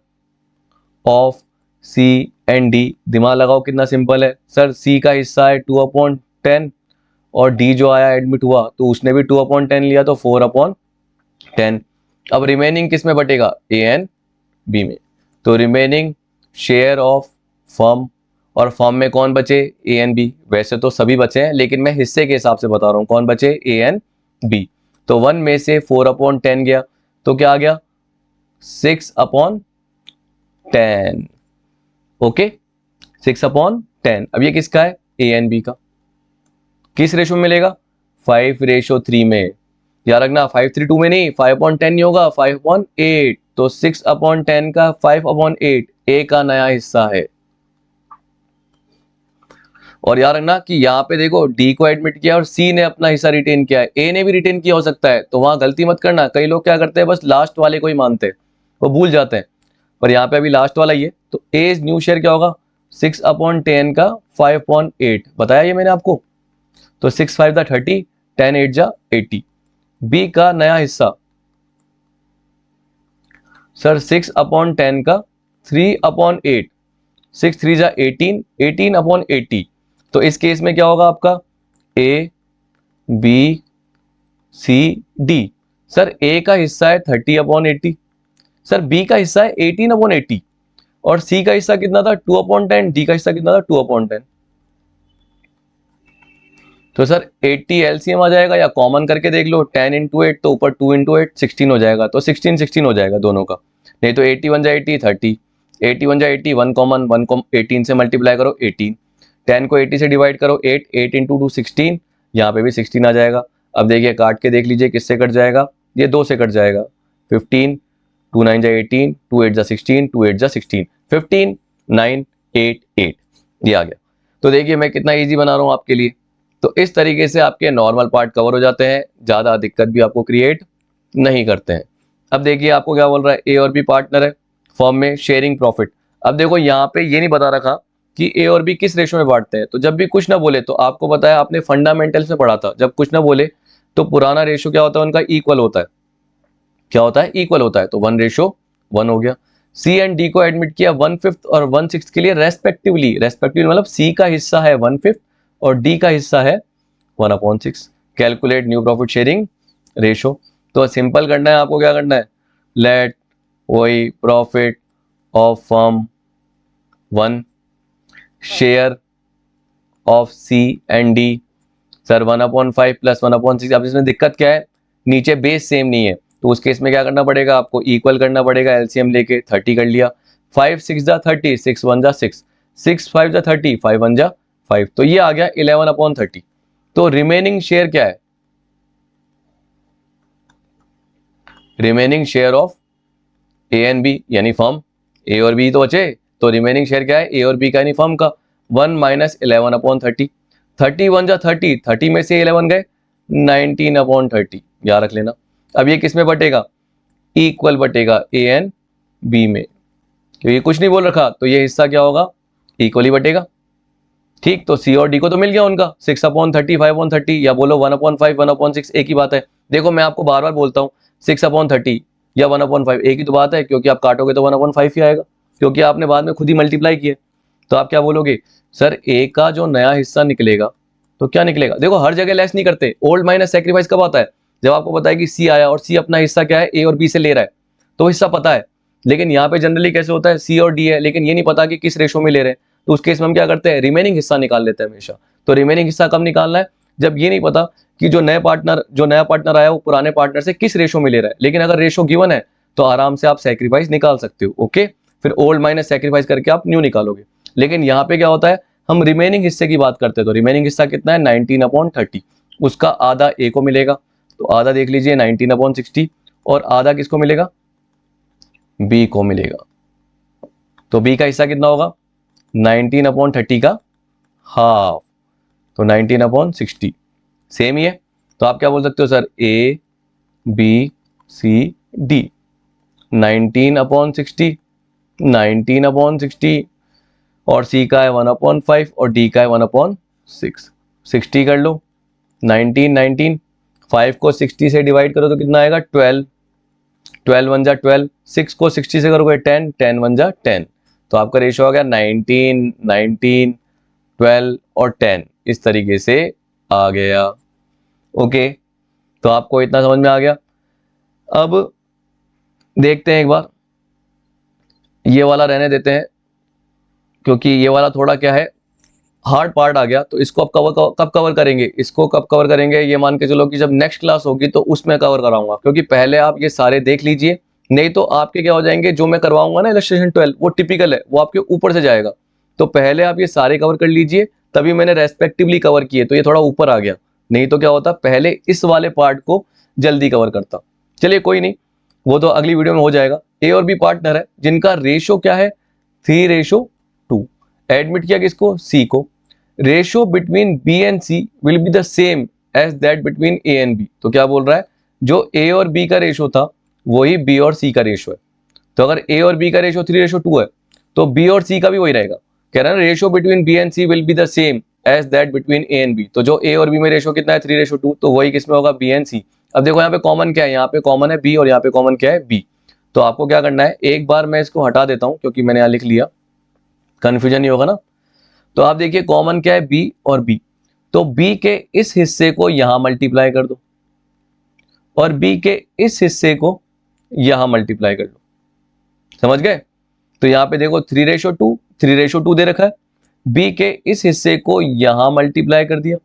of C and D. दिमाग लगाओ कितना सिंपल है सर, सी का हिस्सा है 2/10 और डी जो आया एडमिट हुआ तो उसने भी 2/10 लिया, तो 4/10। अब रिमेनिंग किस में बटेगा, ए एंड बी में, तो रिमेनिंग शेयर ऑफ फर्म, और फर्म में कौन बचे, ए एंड बी। वैसे तो सभी बचे हैं लेकिन मैं हिस्से के हिसाब से बता रहा हूं, कौन बचे, ए एंड बी। तो 1 में से 4/10 गया, तो क्या आ गया, 6/10। ओके, 6/10। अब ये किसका है, ए एंड बी का। किस रेशो में मिलेगा, 5:3 में। याद रखना 5:3 में नहीं, 5/10 नहीं होगा, 5/8, तो 6/10 का 5/8 ए का नया हिस्सा है। और याद रखना कि यहाँ पे देखो डी को एडमिट किया और सी ने अपना हिस्सा रिटेन किया है, ए ने भी रिटेन किया हो सकता है, तो वहां गलती मत करना। कई लोग क्या करते हैं, बस लास्ट वाले को ही मानते हैं, वो भूल जाते हैं, पर यहाँ पे अभी लास्ट वाला ही है, तो ए न्यू शेयर क्या होगा, 6/10 का 5/8 बताया ये मैंने आपको, तो 6 5 दा 30, 10 8 जा 80। बी का नया हिस्सा सर 6/10 का 3/8, 6 3 जा 18, 18/80। तो इस केस में क्या होगा आपका, A B C D. Sir A का हिस्सा है 30/80, सर बी का हिस्सा है 18/80, और सी का हिस्सा कितना था 2/10, डी का हिस्सा कितना था 2/10। तो सर 80 एलसीएम आ जाएगा, या कॉमन करके देख लो, 10 × 8 तो ऊपर 2 × 8 16 हो जाएगा, तो 16 हो जाएगा दोनों का। नहीं तो 81 जा 80 30, 81 जा 80, 1 कॉमन, 1 को 18 से मल्टीप्लाई करो 18, 10 को 80 से डिवाइड करो 8, 8 × 2 16, यहाँ पे भी 16 आ जाएगा। अब देखिए काट के देख लीजिए किससे कट जाएगा, ये 2 से कट जाएगा, 15, 2 9 जा 18, 2 8 जा 16, 2 8 जा 16, 15 9 8 8, ये आ गया। तो देखिए मैं कितना ईजी बना रहा हूँ आपके लिए। तो इस तरीके से आपके नॉर्मल पार्ट कवर हो जाते हैं, ज़्यादा दिक्कत भी आपको क्रिएट नहीं करते हैं। अब देखिए आपको क्या बोल रहा है, ए और बी पार्टनर है फर्म में, शेयरिंग प्रॉफिट। अब देखो यहाँ पे ये नहीं बता रखा कि ए और बी किस रेशो में बांटते हैं, तो जब भी कुछ ना बोले तो आपको बताया, आपने फंडामेंटल्स में पढ़ा था, जब कुछ ना बोले तो पुराना रेशो क्या होता है उनका, इक्वल होता है। क्या होता है, इक्वल होता है, तो 1:1 हो गया। सी एंड डी को एडमिट किया 1/5 और 1/6 के लिए रेस्पेक्टिवली, रेस्पेक्टिवली मतलब सी का हिस्सा है 1/5 और डी का हिस्सा है 1/6। Calculate new profit sharing ratio, तो सिंपल करना है आपको, क्या करना है, लेट वही profit of firm 1 share of C and D. Sir 1/5 plus 1/6, अब इसमें दिक्कत क्या है, नीचे बेस सेम नहीं है, तो उस केस में क्या करना पड़ेगा, आपको इक्वल करना पड़ेगा, एलसीएम लेके 30 कर लिया, 5 6 जा 30, 6 1 जा 6, 6 5 जा 30, 5 1 जा 5, तो ये आ गया 11/30। तो रिमेनिंग शेयर क्या है, remaining share of A and B यानी फर्म, ए और बी तो बचे, तो रिमेनिंग शेयर क्या है, ए और बी का यानी फर्म का। 1 माइनस 11/30, 31 जा 30, 30 में से 11 गए, 19/30 याद रख लेना। अब ये किस में बटेगा, इक्वल बटेगा ए एंड बी में, क्योंकि कुछ नहीं बोल रखा तो ये हिस्सा क्या होगा, इक्वली बटेगा। ठीक, तो सी और डी को तो मिल गया उनका 6/30, 5/30, या बोलो 1/5, 1/6, एक ही बात है। देखो मैं आपको बार बार बोलता हूँ 6/30 या 1/5 एक ही तो बात है, क्योंकि आप काटोगे तो 1/5 ही आएगा, क्योंकि आपने बाद में खुद ही मल्टीप्लाई किए। तो आप क्या बोलोगे, सर ए का जो नया हिस्सा निकलेगा तो क्या निकलेगा, देखो हर जगह लेस नहीं करते, ओल्ड माइनस सेक्रीफाइस कब आता है, जब आपको पता है कि सी आया और सी अपना हिस्सा क्या है, ए और बी से ले रहा है, तो हिस्सा पता है। लेकिन यहाँ पे जनरली कैसे होता है, सी और डी है लेकिन ये नहीं पता कि किस रेशो में ले रहे हैं, तो उस केस में हम क्या करते हैं, रिमेनिंग हिस्सा निकाल लेते हैं हमेशा। तो रिमेनिंग हिस्सा कब निकालना है, जब ये नहीं पता कि जो नया पार्टनर आया वो पुराने पार्टनर से किस रेशो में ले रहा है। लेकिन अगर रेशो गिवन है तो आराम से आप सेक्रीफाइस निकाल सकते हो। ओके, फिर ओल्ड माइनस सेक्रीफाइस करके आप न्यू निकालोगे। लेकिन यहाँ पे क्या होता है, हम रिमेनिंग हिस्से की बात करते हैं, तो रिमेनिंग हिस्सा कितना है, 19/30, उसका आधा ए को मिलेगा, तो आधा देख लीजिए 19/60, और आधा किसको मिलेगा, बी को मिलेगा। तो बी का हिस्सा कितना होगा, 19/30 का हाफ, तो 19/60, सेम ही है। तो आप क्या बोल सकते हो sir, A B C D, 19/60, 19/60, और सी का है 1/5 और डी का है 1/6, 60 कर लो, 19, 19, 5 को 60 से डिवाइड करो तो कितना आएगा, 12, 12 1 जा 12, 6 को 60 से करोगे 10, 10 1 जा 10, तो आपका रेशो हो गया 19, 19, 12 और 10, इस तरीके से आ गया। ओके, तो आपको इतना समझ में आ गया। अब देखते हैं एक बार, ये वाला रहने देते हैं क्योंकि ये वाला थोड़ा क्या है, हार्ड पार्ट आ गया, तो इसको अब कब कवर करेंगे, इसको कब कवर करेंगे, ये मान के चलो कि जब नेक्स्ट क्लास होगी तो उसमें कवर कराऊंगा, क्योंकि पहले आप ये सारे देख लीजिए, नहीं तो आपके क्या हो जाएंगे, जो मैं करवाऊंगा ना इलस्ट्रेशन 12 वो टिपिकल है, वो आपके ऊपर से जाएगा। तो पहले आप ये सारे कवर कर लीजिए, तभी मैंने रेस्पेक्टिवली कवर किए, तो ये थोड़ा ऊपर आ गया, नहीं तो क्या होता, पहले इस वाले पार्ट को जल्दी कवर करता। चलिए कोई नहीं, वो तो अगली वीडियो में हो जाएगा। ए और बी पार्टनर है जिनका रेशो क्या है, 3:2, एडमिट किया किसको, सी को। Ratio between B and C will be the same as that between A and B, तो क्या बोल रहा है, जो ए और बी का रेशो था वही बी और सी का रेशो है। तो अगर ए और बी का रेशो 3:2 है तो बी और सी का भी वही रहेगा। कह रहा है ratio between B and C will be the same as that between A and B, तो जो ए और बी में रेशो कितना है 3:2, तो वही किसमें होगा, बी एंड सी। अब देखो यहाँ पे कॉमन क्या है, यहाँ पे कॉमन है बी और यहाँ पे कॉमन क्या है, बी। तो आपको क्या करना है, एक बार मैं इसको हटा देता हूं क्योंकि मैंने यहाँ लिख लिया, कंफ्यूजन नहीं होगा ना। तो आप देखिए कॉमन क्या है, बी और बी, तो बी के इस हिस्से को यहां मल्टीप्लाई कर दो और बी के इस हिस्से को यहां मल्टीप्लाई कर लो, समझ गए। तो यहां पे देखो 3:2, 3:2 दे रखा है, बी के इस हिस्से को यहां मल्टीप्लाई कर दिया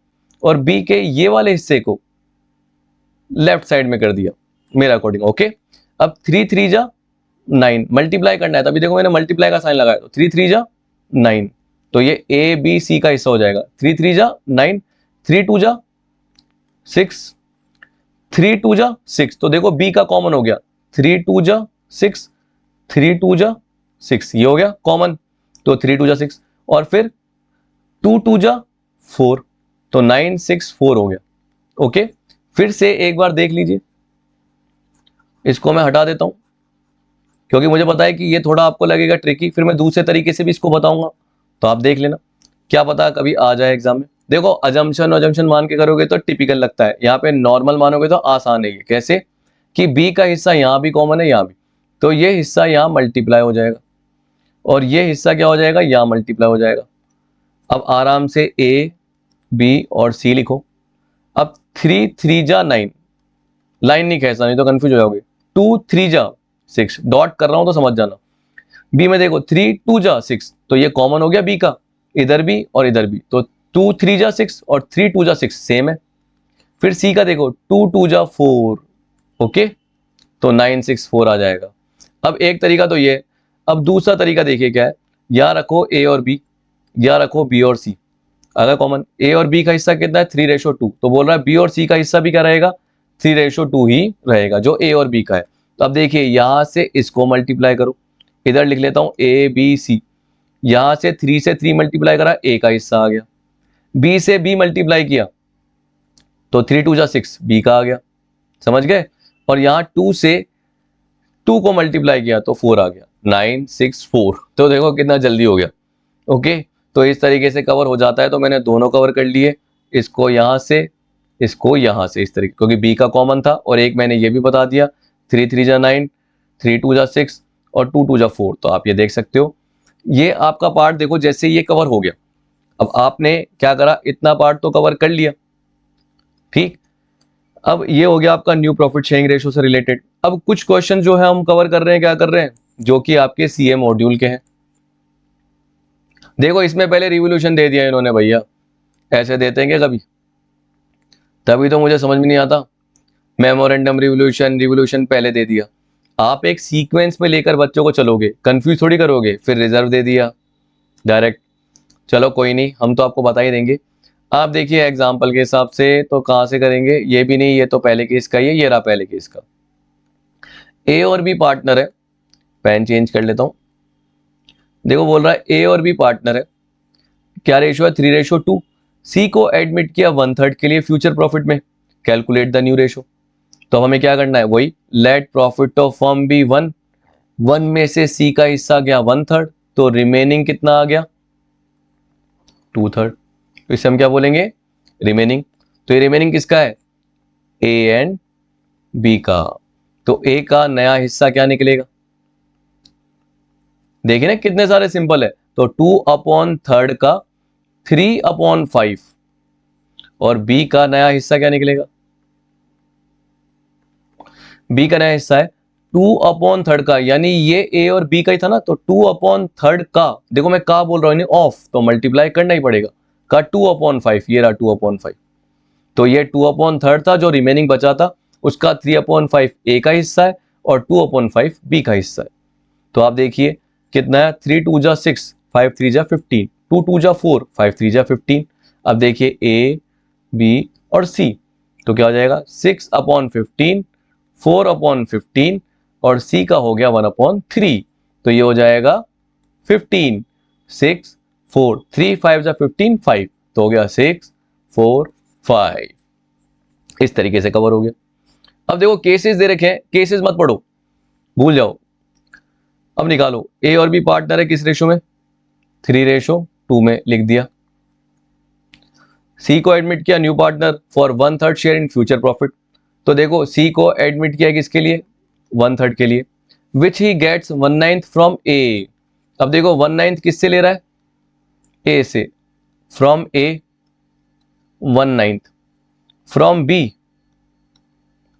और बी के ये वाले हिस्से को लेफ्ट साइड में कर दिया मेरा अकॉर्डिंग। ओके, अब 3 3 जा 9 मल्टीप्लाई करना है, तभी देखो मैंने मल्टीप्लाई का साइन लगाया, तो 3 3 जा 9, तो ये ए बी सी का हिस्सा हो जाएगा। 3 3 जा 9, 3 2 जा 6, 3 2 जा 6, तो देखो बी का कॉमन हो गया, 3 2 जा 6, 3 2 जा 6, ये हो गया कॉमन, तो 3 2 जा 6, और फिर 2 2 जा 4, तो 9 6 4 हो गया। ओके, फिर से एक बार देख लीजिए, इसको मैं हटा देता हूं क्योंकि मुझे पता है कि ये थोड़ा आपको लगेगा ट्रिकी, फिर मैं दूसरे तरीके से भी इसको बताऊंगा, तो आप देख लेना, क्या पता कभी आ जाए एग्जाम में। देखो अजम्पशन मान के करोगे तो टिपिकल लगता है, यहाँ पे नॉर्मल मानोगे तो आसान है। ये कैसे कि बी का हिस्सा यहाँ भी कॉमन है, यहाँ भी, तो ये हिस्सा यहाँ मल्टीप्लाई हो जाएगा और ये हिस्सा क्या हो जाएगा, यहाँ मल्टीप्लाई हो जाएगा। अब आराम से ए बी और सी लिखो। अब 3 3 जा 9, लाइन नहीं खींचना नहीं तो कंफ्यूज हो जाओगे, 2 3 जा 6, डॉट कर रहा हूं तो समझ जाना। बी में देखो 3 2 जा 6, तो ये कॉमन हो गया बी का, इधर भी और इधर भी, तो 2 3 जा 6 और 3 2 जा 6 सेम है। फिर सी का देखो 2 2 जा 4, ओके, तो 9 6 4 आ जाएगा। अब एक तरीका तो ये, अब दूसरा तरीका देखिए क्या है, यहाँ रखो ए और बी, यहाँ रखो बी और सी, अगर कॉमन ए और बी का हिस्सा कितना है 3:2, तो बोल रहा है बी और सी का हिस्सा भी क्या रहेगा 3:2 ही रहेगा जो ए और बी का है। तो अब देखिए यहां से इसको मल्टीप्लाई करो, इधर लिख लेता हूं ए बी सी, यहां से 3 से 3 मल्टीप्लाई करा, ए का हिस्सा आ गया, बी से बी मल्टीप्लाई किया तो 3 2 जा 6, बी का आ गया, समझ गए। और यहां 2 से 2 को मल्टीप्लाई किया तो 4 आ गया, 9 6 4। तो देखो कितना जल्दी हो गया। ओके, तो इस तरीके से कवर हो जाता है। तो मैंने दोनों कवर कर लिए, इसको यहां से, इसको यहां से, इस तरीके, क्योंकि बी का कॉमन था। और एक मैंने ये भी बता दिया, 3 3 जा 9, 3 2 जा 6 और 2 2 जा 4। तो आप ये देख सकते हो, ये आपका पार्ट देखो जैसे ये कवर हो गया। अब आपने क्या करा, इतना पार्ट तो कवर कर लिया, ठीक। अब ये हो गया आपका न्यू प्रॉफिट शेयरिंग रेशो से रिलेटेड। अब कुछ क्वेश्चन जो है हम कवर कर रहे हैं, क्या कर रहे हैं, जो कि आपके सीए मॉड्यूल के हैं। देखो इसमें पहले रिवोल्यूशन दे दिया इन्होंने भैया, ऐसे देते हैं क्या कभी, तभी तो मुझे समझ में नहीं आता। मेमोरेंडम रिवोल्यूशन, रिवोल्यूशन पहले दे दिया। आप एक सीक्वेंस में लेकर बच्चों को चलोगे, कंफ्यूज थोड़ी करोगे, फिर रिजर्व दे दिया डायरेक्ट। चलो कोई नहीं, हम तो आपको बता ही देंगे। आप देखिए एग्जाम्पल के हिसाब से तो कहां से करेंगे, ये भी नहीं, ये तो पहले केस का, ये रहा पहले केस का। ए और बी पार्टनर है, पेन चेंज कर लेता हूं। देखो बोल रहा है ए और बी पार्टनर है, क्या रेशो है, 3:2। सी को एडमिट किया 1/3 के लिए फ्यूचर प्रॉफिट में, कैलकुलेट द न्यू रेशो। तो हमें क्या करना है, वही let profit of firm be 1 में से सी का हिस्सा गया 1/3, तो रिमेनिंग कितना आ गया, 2/3। तो इसे हम क्या बोलेंगे, रिमेनिंग। तो ये रिमेनिंग किसका है, ए एंड बी का। तो ए का नया हिस्सा क्या निकलेगा, देखिए ना कितने सारे सिंपल है। तो 2/3 का 3/5 और बी का नया हिस्सा क्या निकलेगा, बी का नया हिस्सा है 2/3 का, यानी ये ए और बी का ही था ना, तो 2/3 का, देखो मैं का बोल रहा हूं ऑफ, तो मल्टीप्लाई करना ही पड़ेगा, का 2/5, ये रहा 2/5। तो ये 2/3 था, जो रिमेनिंग बचा था उसका 3/5 ए का हिस्सा है और 2/5 बी का हिस्सा है। तो आप देखिए कितना है, 3 2 जा 6, 5 3 जा 15, 2 2 जा 4, 5 3 जा 15। अब देखिए ए बी और सी, तो क्या हो जाएगा 6/15, 4/15 और सी का हो गया 1/3। तो ये हो जाएगा 15, 6 4, 3 5 जा 15, 5, तो हो गया 6 4 5। इस तरीके से कवर हो गया। अब देखो केसेस दे रखे हैं, केसेस मत पढ़ो, भूल जाओ। अब निकालो, ए और बी पार्टनर है किस रेशो में, 3:2 में लिख दिया। सी को एडमिट किया new partner for 1/3 share in future profit. तो देखो सी को एडमिट किया किसके लिए, 1/3 के लिए, विच ही गेट्स 1/9 फ्रॉम ए। अब देखो 1/9 किससे ले रहा है, ए से, फ्रॉम ए 1/9, फ्रॉम बी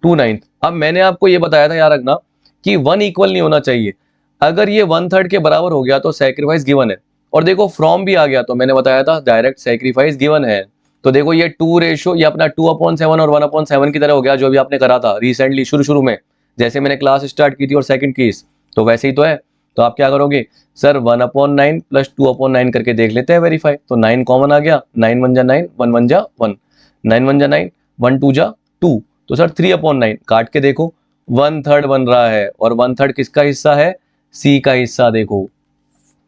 2/9। अब मैंने आपको ये बताया था याद रखना कि 1 इक्वल नहीं होना चाहिए। अगर ये 1/3 के बराबर हो गया तो सैक्रिफाइस गिवन है, और देखो फ्रॉम भी आ गया तो मैंने बताया था डायरेक्ट सैक्रिफाइस गिवन है। तो देखो ये 2 रेशो, ये अपना 2/7 और 1/7 की तरह हो गया, जो भी आपने करा था रिसेंटली शुरू में, जैसे मैंने क्लास स्टार्ट की थी और सेकंड केस, तो वैसे ही तो है। तो आप क्या करोगे, सर 1/9 प्लस 2/9 करके देख लेते हैं वेरीफाई। तो 9 कॉमन आ गया, 9 1 जा 9, 1 1 जा 1, 9 1 जा 9, 1 2 जा 2, तो सर 3/9 काट के देखो 1/3 बन रहा है, और 1/3 किसका हिस्सा है, सी का हिस्सा। देखो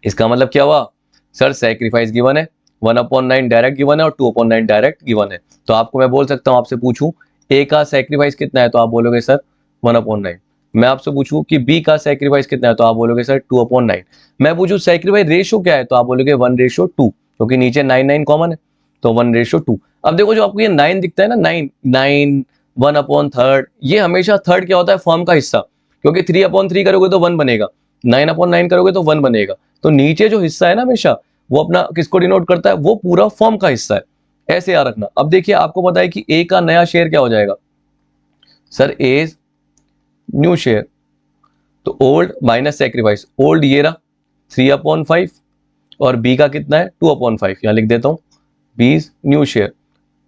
इसका मतलब क्या हुआ, सर सैक्रिफाइस गिवन है, 1/9 डायरेक्ट गिवन है और 2/9 डायरेक्ट गिवन है। तो आपको मैं बोल सकता हूं, आपसे पूछूं ए का सैक्रिफाइस कितना है, तो आप बोलोगे सर 1/9। मैं आपसे पूछूं कि बी का सैक्रिफाइस कितना है, तो आप बोलोगे सर 2/9। मैं पूछूं सैक्रिफाइस रेशो क्या है, तो आप बोलोगे 1:2, क्योंकि नीचे 9 9 कॉमन है, तो 1:2। अब देखो जो आपको ये 9 दिखता है ना, 9 9 1/3, ये हमेशा थर्ड क्या होता है, फॉर्म का हिस्सा, क्योंकि 3/3 करोगे तो 1 बनेगा, 9/9 करोगे तो 1 बनेगा। तो नीचे जो हिस्सा है ना हमेशा, वो अपना किसको डिनोट करता है, वो पूरा फॉर्म का हिस्सा है, ऐसे याद रखना। अब देखिए आपको पता है कि ए का नया शेयर क्या हो जाएगा, सर ए न्यू शेयर, तो ओल्ड माइनस सैक्रिफाइस, ओल्ड ये रहा 3/5 और बी का कितना है 2/5, यहां लिख देता हूं, B new share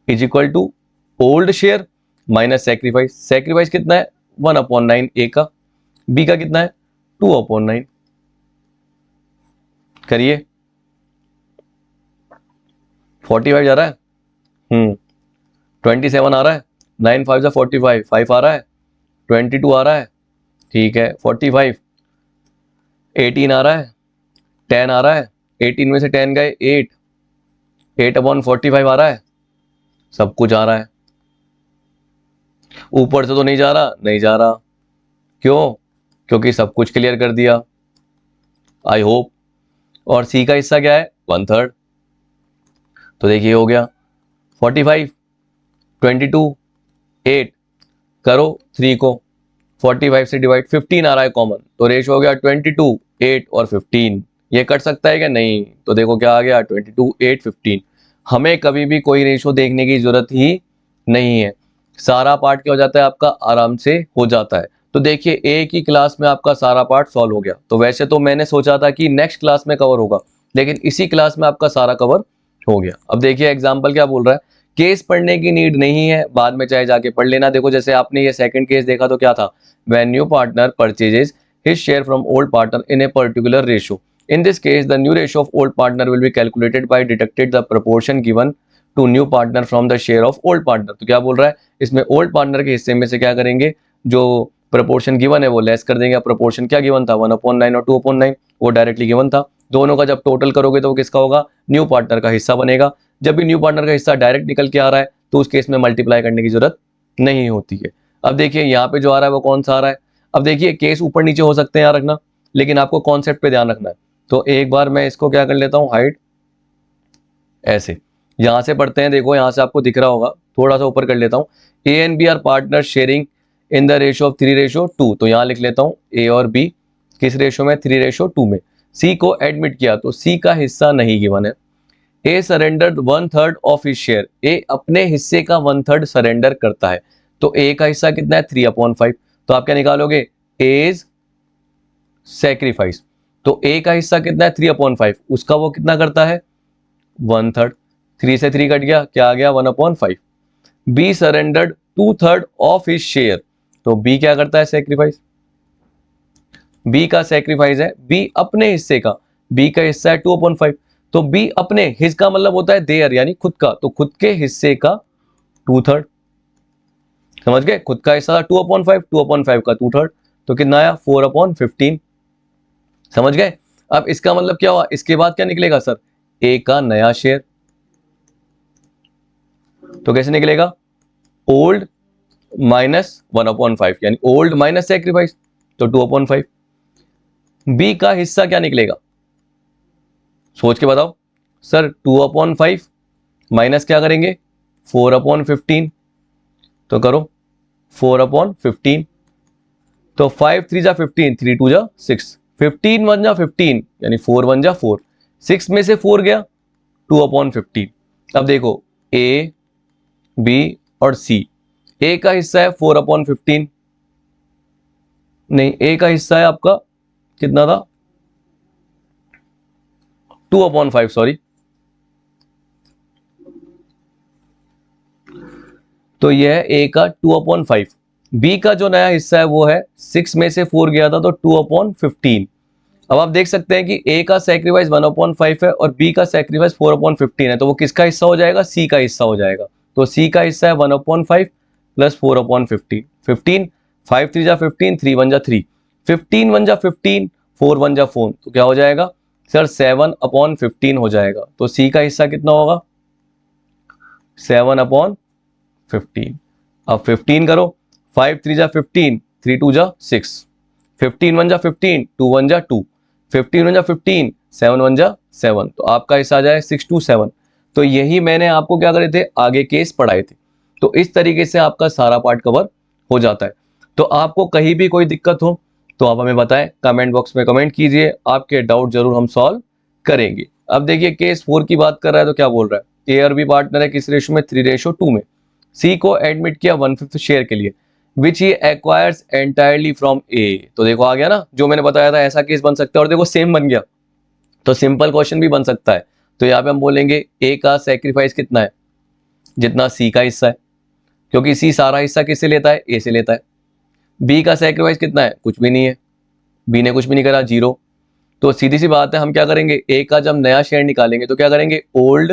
is equal to old share minus sacrifice, sacrifice कितना है 1/9 ए का, बी का कितना है 2/9। करिए 45 जा रहा है, 27 आ रहा है, 9 5 जा 45, 5 आ रहा है, 22 आ रहा है, ठीक है 45, 18 आ रहा है, 10 आ रहा है, 18 में से 10 गए 8, 8/45 आ रहा है, सब कुछ आ रहा है। ऊपर से तो नहीं जा रहा, नहीं जा रहा, क्यों? क्योंकि सब कुछ क्लियर कर दिया, आई होप। और सी का हिस्सा क्या है? 1/3। तो देखिए हो गया 45, 22, 8, करो 3 को 45 से डिवाइड, 15 आ रहा है कॉमन, तो रेशो हो गया 22, 8 और 15। ये कट सकता है क्या? नहीं। तो देखो क्या आ गया, 22, 8, 15। हमें कभी भी कोई रेशो देखने की जरूरत ही नहीं है, सारा पार्ट क्या हो जाता है आपका, आराम से हो जाता है। तो देखिए एक ही क्लास में आपका सारा पार्ट सॉल्व हो गया। तो वैसे तो मैंने सोचा था कि नेक्स्ट क्लास में कवर होगा, लेकिन इसी क्लास में आपका सारा कवर हो गया। अब देखिए एग्जाम्पल क्या बोल रहा है, केस पढ़ने की नीड नहीं है, बाद में चाहे जाके पढ़ लेना। देखो जैसे आपने ये सेकंड केस देखा तो क्या था, when new partner purchases his share from old partner in a particular ratio. In this case, the new ratio of old partner will be calculated by deducted the proportion given to new partner from the share of old partner. तो क्या बोल रहा है, इसमें old partner के हिस्से में से क्या करेंगे, जो proportion given है वो लेस कर देंगे। proportion क्या given था, 1/9 और 2/9, वो डायरेक्टली given था। दोनों का जब टोटल करोगे तो वो किसका होगा, न्यू पार्टनर का हिस्सा बनेगा। जब भी न्यू पार्टनर का हिस्सा डायरेक्ट निकल के आ रहा है तो उस केस में मल्टीप्लाई करने की जरूरत नहीं होती है। अब देखिए यहाँ पे जो आ रहा है वो कौन सा आ रहा है। अब देखिए केस ऊपर नीचे हो सकते हैं याद रखना, लेकिन आपको कॉन्सेप्ट पे ध्यान रखना है। तो एक बार मैं इसको क्या कर लेता हूँ, हाइड ऐसे, यहां से पढ़ते हैं। देखो यहां से आपको दिख रहा होगा, थोड़ा सा ऊपर कर लेता हूँ। A and B are partner sharing in the ratio of 3:2। तो यहां लिख लेता हूँ ए और बी किस रेशो में, 3:2 में। सी को एडमिट किया तो सी का हिस्सा नहीं गिवन है। ए सरेंडर्ड 1/3 ऑफ हिज शेयर, ए अपने हिस्से का 1/3 सरेंडर करता है। तो ए का हिस्सा कितना है, 3/5। तो आप क्या निकालोगे, एज सैक्रिफाइस। तो ए का हिस्सा कितना है, 3/5, उसका वो कितना करता है, 1/3। 3 से 3 कट गया, क्या आ गया, 1/5। B surrendered 2/3 of his share, तो बी क्या करता है, सैक्रिफाइस। बी का सैक्रिफाइस है, बी अपने हिस्से का, बी का हिस्सा है 2/5। तो बी अपने, हिज का मतलब होता है देयर यानी खुद का, तो खुद के हिस्से का 2/3। समझ गए, खुद का हिस्सा 2/5, 2/5 का 2/3, तो कितना आया, 4/15। समझ गए। अब इसका मतलब क्या हुआ, इसके बाद क्या निकलेगा सर, ए का नया शेयर। तो कैसे निकलेगा, ओल्ड माइनस 1/5 यानी ओल्ड माइनस सैक्रिफाइस, तो 2/5। बी का हिस्सा क्या निकलेगा, सोच के बताओ सर, 2/5 माइनस क्या करेंगे, 4/15। तो करो 4/15, तो 5 3 जा 15, 3 2 जा 6, 15 1 जा 15 यानी 4 1 जा 4, 6 में से 4 गया, 2/15। अब देखो ए बी और सी, ए का हिस्सा है 4/15, नहीं ए का हिस्सा है आपका कितना था, 2/5, सॉरी। तो यह है ए का 2/5। बी का जो नया हिस्सा है वो है 6 में से 4 गया था तो 2/15। अब आप देख सकते हैं कि ए का सैक्रिफाइस 1/5 है और बी का सैक्रिफाइस 4/15 है, तो वो किसका हिस्सा हो जाएगा, सी का हिस्सा हो जाएगा। तो सी का हिस्सा है 1/5 प्लस 4/15, 15, 5 3 जा 15, 3 1 जा 3, 15 1 जा 15, 4 1 जा 4, तो क्या हो जाएगा सर, 7/15 हो जाएगा। तो सी का हिस्सा कितना होगा, 7/15। अब 15 करो, 5 3 जा 15, 3 2 जा 6, 15 1 जा 15, 2 1 जा 2, 15 1 जा 15, 7 1 जा 7, तो आपका हिस्सा आ जाए 6 2 7। तो यही मैंने आपको क्या करे थे, आगे केस पढ़ाए थे। तो इस तरीके से आपका सारा पार्ट कवर हो जाता है। तो आपको कहीं भी कोई दिक्कत हो तो आप हमें बताएं, कमेंट बॉक्स में कमेंट कीजिए, आपके डाउट जरूर हम सॉल्व करेंगे। अब देखिए केस 4 की बात कर रहा है तो क्या बोल रहा है, ए और बी पार्टनर है किस रेशो में, 3:2 में। सी को एडमिट किया 1/5 शेयर के लिए, which he acquires entirely from ए। तो देखो आ गया ना, जो मैंने बताया था ऐसा केस बन सकता है, और देखो सेम बन गया। तो सिंपल क्वेश्चन भी बन सकता है। तो यहाँ पे हम बोलेंगे ए का सैक्रिफाइस कितना है, जितना सी का हिस्सा है, क्योंकि सी सारा हिस्सा किससे लेता है, ए से लेता है। बी का सैक्रिफाइस कितना है, कुछ भी नहीं है, बी ने कुछ भी नहीं करा, 0। तो सीधी सी बात है, हम क्या करेंगे, ए का जब नया शेयर निकालेंगे तो क्या करेंगे, ओल्ड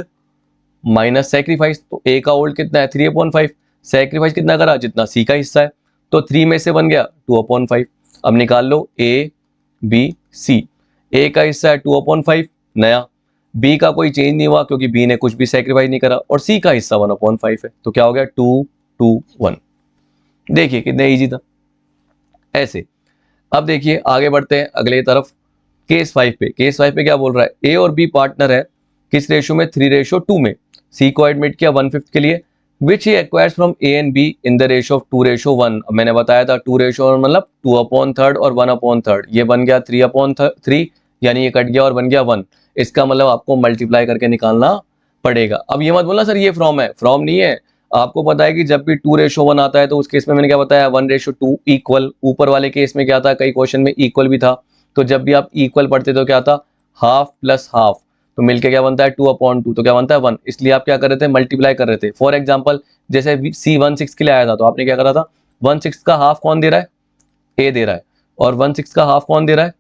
माइनस सैक्रिफाइस। तो ए का ओल्ड कितना है, 3/5, सैक्रिफाइस कितना करा, जितना सी का हिस्सा है, तो 3 में से बन गया 2/5। अब निकाल लो ए बी सी। ए का हिस्सा है 2/5 नया, बी का कोई चेंज नहीं हुआ क्योंकि बी ने कुछ भी सेक्रीफाइस नहीं करा, और सी का हिस्सा 1/5 है। तो क्या हो गया 2 2 1। देखिए कितना इजी था ऐसे। अब देखिए आगे बढ़ते हैं अगले तरफ, केस 5 पे। केस 5 पे क्या बोल रहा है, ए और बी पार्टनर है किस रेशो में, 3:2 में। सी को एडमिट किया 1/5 के लिए, which he acquires from A and B in the ratio of 2:1। मैंने बताया था 2:1 मतलब 2/3 और 1/3, ये बन गया 3/3, यानी ये कट गया और बन गया 1। इसका मतलब आपको मल्टीप्लाई करके निकालना पड़ेगा। अब ये मत बोलना सर ये फ्रॉम है, फ्रॉम नहीं है। आपको पता है कि जब भी 2:1 आता है तो उस केस में मैंने क्या बताया, 1:2 इक्वल। ऊपर वाले केस में क्या था, कई क्वेश्चन में इक्वल भी था, तो जब भी आप इक्वल पढ़ते तो क्या था, हाफ प्लस हाफ, तो मिलके क्या बनता है 2/2, तो क्या बनता है 1। इसलिए आप क्या कर रहे थे, मल्टीप्लाई कर रहे थे। फॉर एग्जाम्पल जैसे सी 1/6 के लिए आया था, तो आपने क्या करा था, 1/6 का हाफ कौन दे रहा है, ए दे रहा है, और 1/6 का हाफ कौन दे रहा है,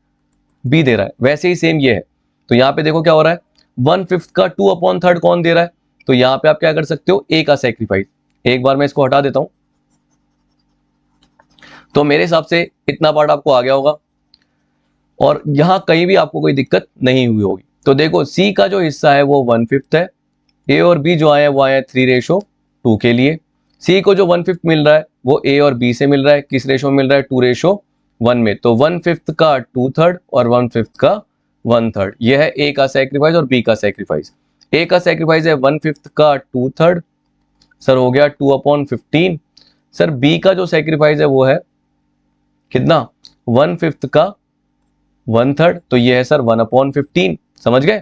बी दे रहा है। वैसे ही सेम ये है। तो यहाँ पे देखो क्या हो रहा है, 1/5 का 2/3 कौन दे रहा है, तो यहाँ पे आप क्या कर सकते हो, ए का सेक्रीफाइस। एक बार मैं इसको हटा देता हूं, तो मेरे हिसाब से इतना पार्ट आपको आ गया होगा और यहां कहीं भी आपको कोई दिक्कत नहीं हुई होगी। तो देखो सी का जो हिस्सा है वो 1/5 है, ए और बी जो आए हैं वो आए हैं 3:2 के लिए। सी को जो 1/5 मिल रहा है वो ए और बी से मिल रहा है, किस रेशो में मिल रहा है, 2:1 में। तो 1/5 का 2/3 और 1/5 का 1/3, यह है ए का सेक्रीफाइस और बी का सेक्रीफाइस। ए का सेक्रीफाइस है 1/5 का 2/3, सर हो गया 2/15। सर बी का जो सेक्रीफाइस है वो है कितना, 1/5 का 1/3, तो ये है सर 1/15। समझ गए।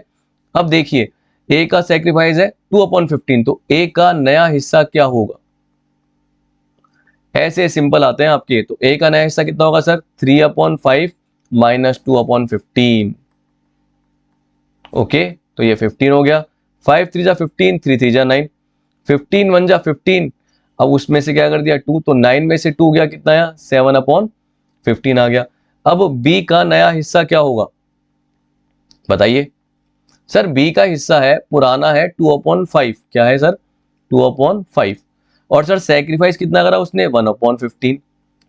अब देखिए ए का सेक्रीफाइस है 2/15, तो ए का नया हिस्सा क्या होगा, ऐसे सिंपल आते हैं आपके। तो ए का नया हिस्सा कितना होगा सर, 3/5 माइनस 2/15। ओके, तो ये 15 हो गया। 5 3 जा 15, 3 3 जा 9, 15 1 जा 15। अब उसमें से क्या कर दिया 2, तो 9 में से 2 गया कितना आया, 7/15 आ गया। अब बी का नया हिस्सा क्या होगा बताइए। सर बी का हिस्सा है, पुराना है 2/5, क्या है सर 2/5, और सर सेक्रीफाइस कितना करा उसने 1/15।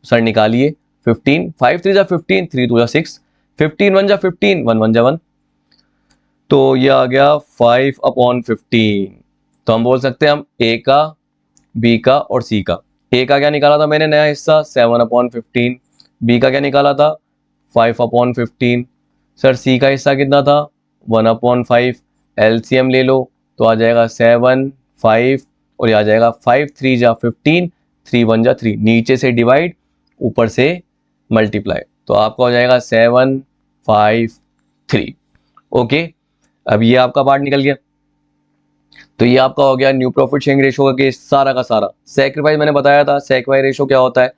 सर निकालिए 15, 5 3 जा 15, 3 2 जा 6, 15 1 जा 15, 1 1 जा 1, तो ये आ गया 5/15। तो हम बोल सकते हैं हम ए का, बी का और सी का। ए का क्या निकाला था मैंने नया हिस्सा 7/15, बी का क्या निकाला था 5/15। सर सी का हिस्सा कितना था 1/5, एलसीएम ले लो तो आ जाएगा 7 5, और ये आ जाएगा 5 3 जा 15, 3 1 जा 3, नीचे से डिवाइड ऊपर से मल्टीप्लाई, तो आपका हो जाएगा 7 5 3। ओके, अब ये आपका पार्ट निकल गया। तो ये आपका हो गया न्यू प्रॉफिट शेयरिंग रेशो का केस सारा का सारा। सेक्रीफाइस मैंने बताया था, सेक्रीफाइस रेशो क्या होता है,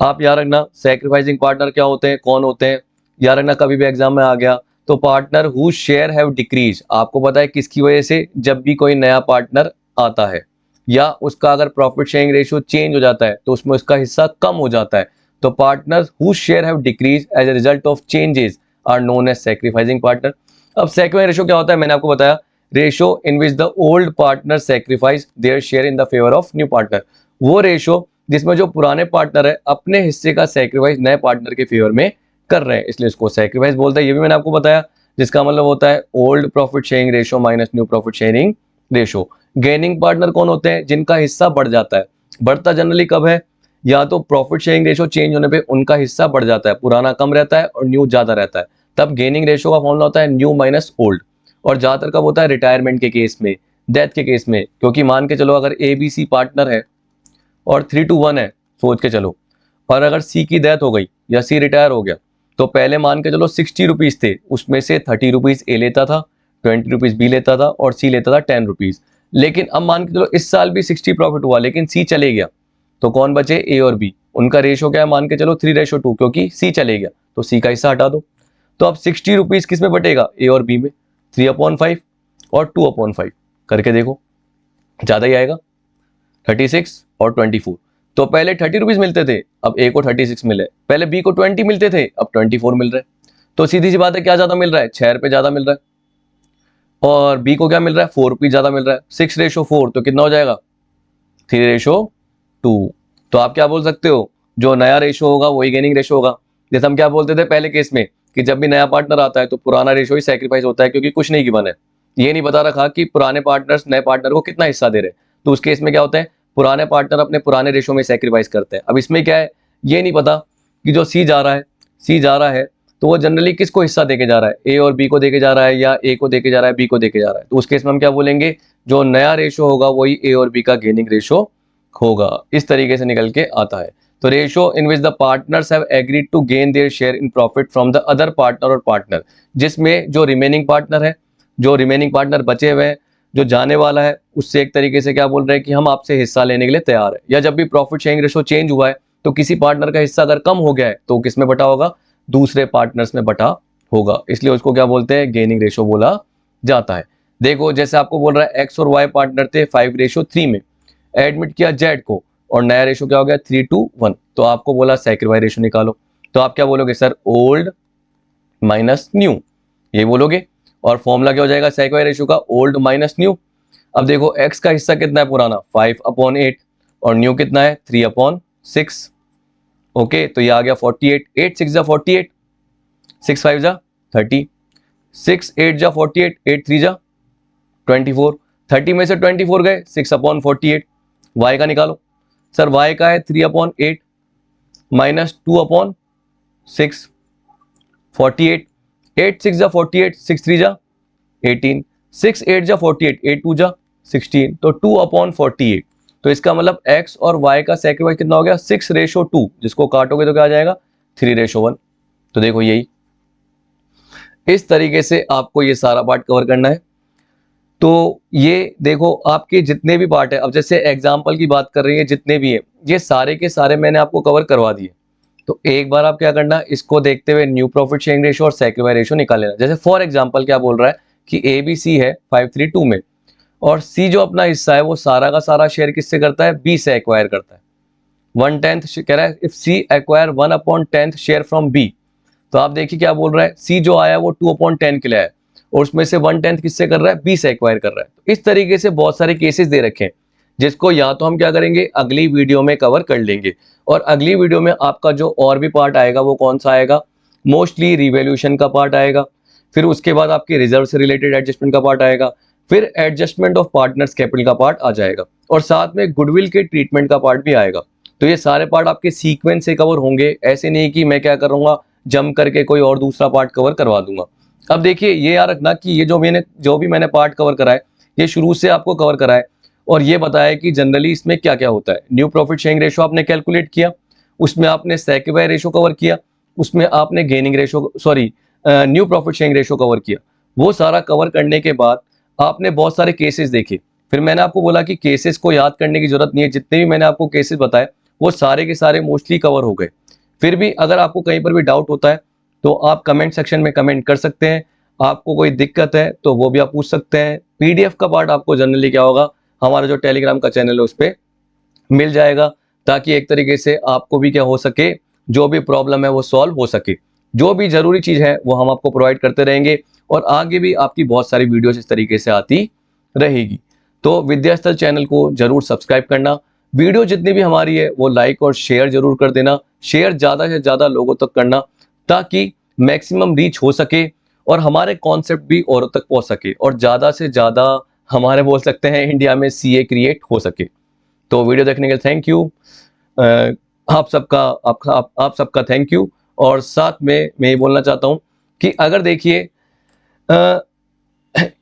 आप याद रखना। सेक्रीफाइसिंग पार्टनर क्या होते हैं, कौन होते हैं, याद रखना। कभी भी एग्जाम में आ गया तो partner who share have decrease, आपको पता है किसकी वजह से, जब भी कोई नया पार्टनर आता है या उसका अगर प्रॉफिट शेयरिंग रेशो चेंज हो जाता है तो उसमें उसका हिस्सा कम हो जाता है, तो partner who share have decrease as a result of changes are known as sacrificing partner. अब सेक्रीफाइस रेशो क्या होता है, मैंने आपको बताया, ratio in which the old partner sacrifice their share in the favour of new partner. वो ratio जिसमें जो पुराने पार्टनर है अपने हिस्से का सेक्रीफाइस नए पार्टनर के फेवर में कर रहे हैं, इसलिए इसको सेक्रीफाइस बोलते हैं। ये भी मैंने आपको बताया, जिसका मतलब होता है old profit sharing ratio minus new profit sharing ratio. Gaining partner कौन होते हैं, जिनका हिस्सा बढ़ जाता है। बढ़ता जनरली कब है, या तो प्रॉफिट शेयरिंग रेशो चेंज होने पे उनका हिस्सा बढ़ जाता है, पुराना कम रहता है और न्यू ज्यादा रहता है, तब गेनिंग रेशो का फॉर्मूला होता है न्यू माइनस ओल्ड। और ज्यादातर कब होता है, रिटायरमेंट के केस में, डेथ के केस में, क्योंकि मान के चलो अगर ए बी सी पार्टनर है और 3:1 है, सोच के चलो, और अगर सी की डेथ हो गई या सी रिटायर हो गया, तो पहले मान के चलो 60 रुपीज थे, उसमें से 30 रुपीज ए लेता था, 20 रुपीज बी लेता था और सी लेता था 10 रुपीज। लेकिन अब मान के चलो इस साल भी 60 प्रॉफिट हुआ लेकिन सी चले गया, तो कौन बचे, ए और बी। उनका रेशो क्या है, मान के चलो 3:2, क्योंकि सी चले गया तो सी का हिस्सा हटा दो। तो अब 60 रुपीज किस में बटेगा, ए और बी में, 3/5 और 2/5 करके देखो, ज्यादा ही आएगा 36 और 24। तो पहले 30 रुपीज मिलते थे, अब ए को 36 मिले, पहले बी को 20 मिलते थे, अब 24 मिल रहे। तो सीधी सी बात है, क्या ज्यादा मिल रहा है, 6 रुपए ज्यादा मिल रहा है, और बी को क्या मिल रहा है, 4 रुपीज ज्यादा मिल रहा है। 6:4, तो कितना हो जाएगा 3:2। तो आप क्या बोल सकते हो, जो नया रेशो होगा वही गेनिंग रेशो होगा। जैसे हम क्या बोलते थे पहले केस में कि जब भी नया पार्टनर आता है तो पुराना रेशो ही सैक्रिफाइस होता है, क्योंकि कुछ नहीं गिवन है, ये नहीं बता रखा कि पुराने पार्टनर्स नए पार्टनर को कितना हिस्सा दे रहे हैं। तो उस केस में क्या होता है, पुराने पार्टनर अपने पुराने रेशो में सैक्रिफाइस करते हैं। अब इसमें क्या है, ये नहीं पता कि जो सी जा रहा है तो वो जनरली किसको हिस्सा देके जा रहा है, ए और बी को देके जा रहा है या ए को देके जा रहा है बी को देके जा रहा है। तो उस केस में हम क्या बोलेंगे, जो नया रेशो होगा वही ए और बी का गेनिंग रेशो होगा। इस तरीके से निकल के आता है। तो ratio in which the partners have agreed to gain their share in profit from the other partner और पार्टनर, जिसमें जो रिमेनिंग पार्टनर है, जो रिमेनिंग पार्टनर बचे हुए हैं, जो जाने वाला है, उससे एक तरीके से क्या बोल रहे हैं कि हम आपसे हिस्सा लेने के लिए तैयार है। या जब भी प्रॉफिट शेयरिंग रेशो चेंज हुआ है तो किसी पार्टनर का हिस्सा अगर कम हो गया है तो किस में बटा होगा, दूसरे पार्टनर्स में बटा होगा, इसलिए उसको क्या बोलते हैं, गेनिंग रेशो बोला जाता है। देखो जैसे आपको बोल रहा है एक्स और वाई पार्टनर थे 5:3 में, एडमिट किया जेड को और नया रेशो क्या हो गया 3:1, तो आपको बोला सैक्रिफाइस रेशो निकालो। तो आप क्या बोलोगे सर, ओल्ड माइनस न्यू, ये बोलोगे। और फॉर्मूला क्या हो जाएगा सैक्रिफाइस रेशो का, ओल्ड माइनस न्यू। अब देखो एक्स का हिस्सा कितना है पुराना, 5/8 और न्यू कितना है 3/6। ओके, तो ये आ गया 48, 8 6 जा 48, 6 5 जा 30, 6 8 जा 48, 8 3 जा 24, 30 में से 24 गए 6/48। y का निकालो सर, y का है 3/8 माइनस 2/6, 48, 8 6 जा 48, 6 3 जा 18, 6 8 जा 48, 8 2 जा 16, तो 2/48। तो इसका मतलब x और y का सैक्रिफाइस कितना हो गया 6:2, जिसको काटोगे तो क्या आ जाएगा 3:1। तो देखो यही इस तरीके से आपको ये सारा पार्ट कवर करना है। तो ये देखो आपके जितने भी पार्ट है, अब जैसे एग्जांपल की बात कर रही है, जितने भी है ये सारे के सारे मैंने आपको कवर करवा दिए। तो एक बार आप क्या करना, इसको देखते हुए न्यू प्रॉफिट शेयरिंग रेशो और सैक्रिफाइस रेशो निकाल लेना। जैसे फॉर एग्जांपल क्या बोल रहा है कि ए बी सी है 5:3 में, और सी जो अपना हिस्सा है वो सारा का सारा शेयर किससे करता है, बी से एक्वायर करता है। 1/10 कह रहा है if C acquire 1/10 share from B. तो आप देखिए क्या बोल रहा है, सी जो आया वो 2/10 के लिए आया और उसमें से 1/10 किससे कर रहा है, बी से एक्वायर कर रहा है। तो इस तरीके से बहुत सारे केसेस दे रखे हैं, जिसको या तो हम क्या करेंगे अगली वीडियो में कवर कर लेंगे। और अगली वीडियो में आपका जो और भी पार्ट आएगा वो कौन सा आएगा, मोस्टली रिवैल्यूएशन का पार्ट आएगा, फिर उसके बाद आपके रिजर्व से रिलेटेड एडजस्टमेंट का पार्ट आएगा, फिर एडजस्टमेंट ऑफ पार्टनर्स कैपिटल का पार्ट आ जाएगा, और साथ में गुडविल के ट्रीटमेंट का पार्ट भी आएगा। तो ये सारे पार्ट आपके सीक्वेंस से कवर होंगे, ऐसे नहीं कि मैं क्या करूंगा जम करके कोई और दूसरा पार्ट कवर करवा दूंगा। अब देखिए ये याद रखना कि ये जो भी मैंने पार्ट कवर करा है ये शुरू से आपको कवर करा है और ये बताया कि जनरली इसमें क्या क्या होता है। न्यू प्रॉफिट शेयरिंग रेशो आपने कैलकुलेट किया, उसमें आपने सैक्रिफाइस रेशो कवर किया, उसमें आपने gaining ratio new profit sharing ratio cover किया। वो सारा कवर करने के बाद आपने बहुत सारे केसेस देखे, फिर मैंने आपको बोला कि केसेस को याद करने की जरूरत नहीं है, जितने भी मैंने आपको केसेस बताए वो सारे के सारे मोस्टली कवर हो गए। फिर भी अगर आपको कहीं पर भी डाउट होता है तो आप कमेंट सेक्शन में कमेंट कर सकते हैं, आपको कोई दिक्कत है तो वो भी आप पूछ सकते हैं। पीडीएफ का पार्ट आपको जनरली क्या होगा, हमारा जो टेलीग्राम का चैनल है उस पर मिल जाएगा, ताकि एक तरीके से आपको भी क्या हो सके, जो भी प्रॉब्लम है वो सॉल्व हो सके। जो भी जरूरी चीज है वो हम आपको प्रोवाइड करते रहेंगे और आगे भी आपकी बहुत सारी वीडियोस इस तरीके से आती रहेगी। तो विद्यास्थल चैनल को जरूर सब्सक्राइब करना, वीडियो जितनी भी हमारी है वो लाइक और शेयर जरूर कर देना, शेयर ज्यादा से ज्यादा लोगों तक करना ताकि मैक्सिमम रीच हो सके और हमारे कॉन्सेप्ट भी औरों तक पहुंच सके और ज्यादा से ज्यादा हमारे बोल सकते हैं इंडिया में सीए क्रिएट हो सके। तो वीडियो देखने के लिए थैंक यू, आप सबका थैंक यू। और साथ में मैं ये बोलना चाहता हूं कि अगर देखिए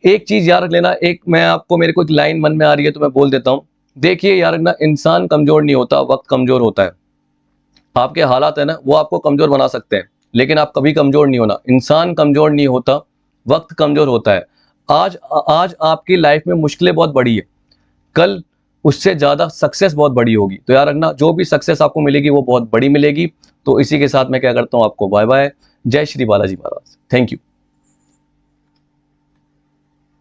एक चीज याद रख लेना, एक मैं आपको मेरे को एक लाइन मन में आ रही है तो मैं बोल देता हूं। देखिए यार ना, इंसान कमजोर नहीं होता, वक्त कमजोर होता है। आपके हालात है ना वो आपको कमजोर बना सकते हैं, लेकिन आप कभी कमजोर नहीं होना। इंसान कमजोर नहीं होता, वक्त कमजोर होता है। आज आपकी लाइफ में मुश्किलें बहुत बड़ी है, कल उससे ज्यादा सक्सेस बहुत बड़ी होगी। तो यार रखना, जो भी सक्सेस आपको मिलेगी वो बहुत बड़ी मिलेगी। तो इसी के साथ मैं क्या करता हूं, आपको बाय बाय, जय श्री बालाजी महाराज, थैंक यू।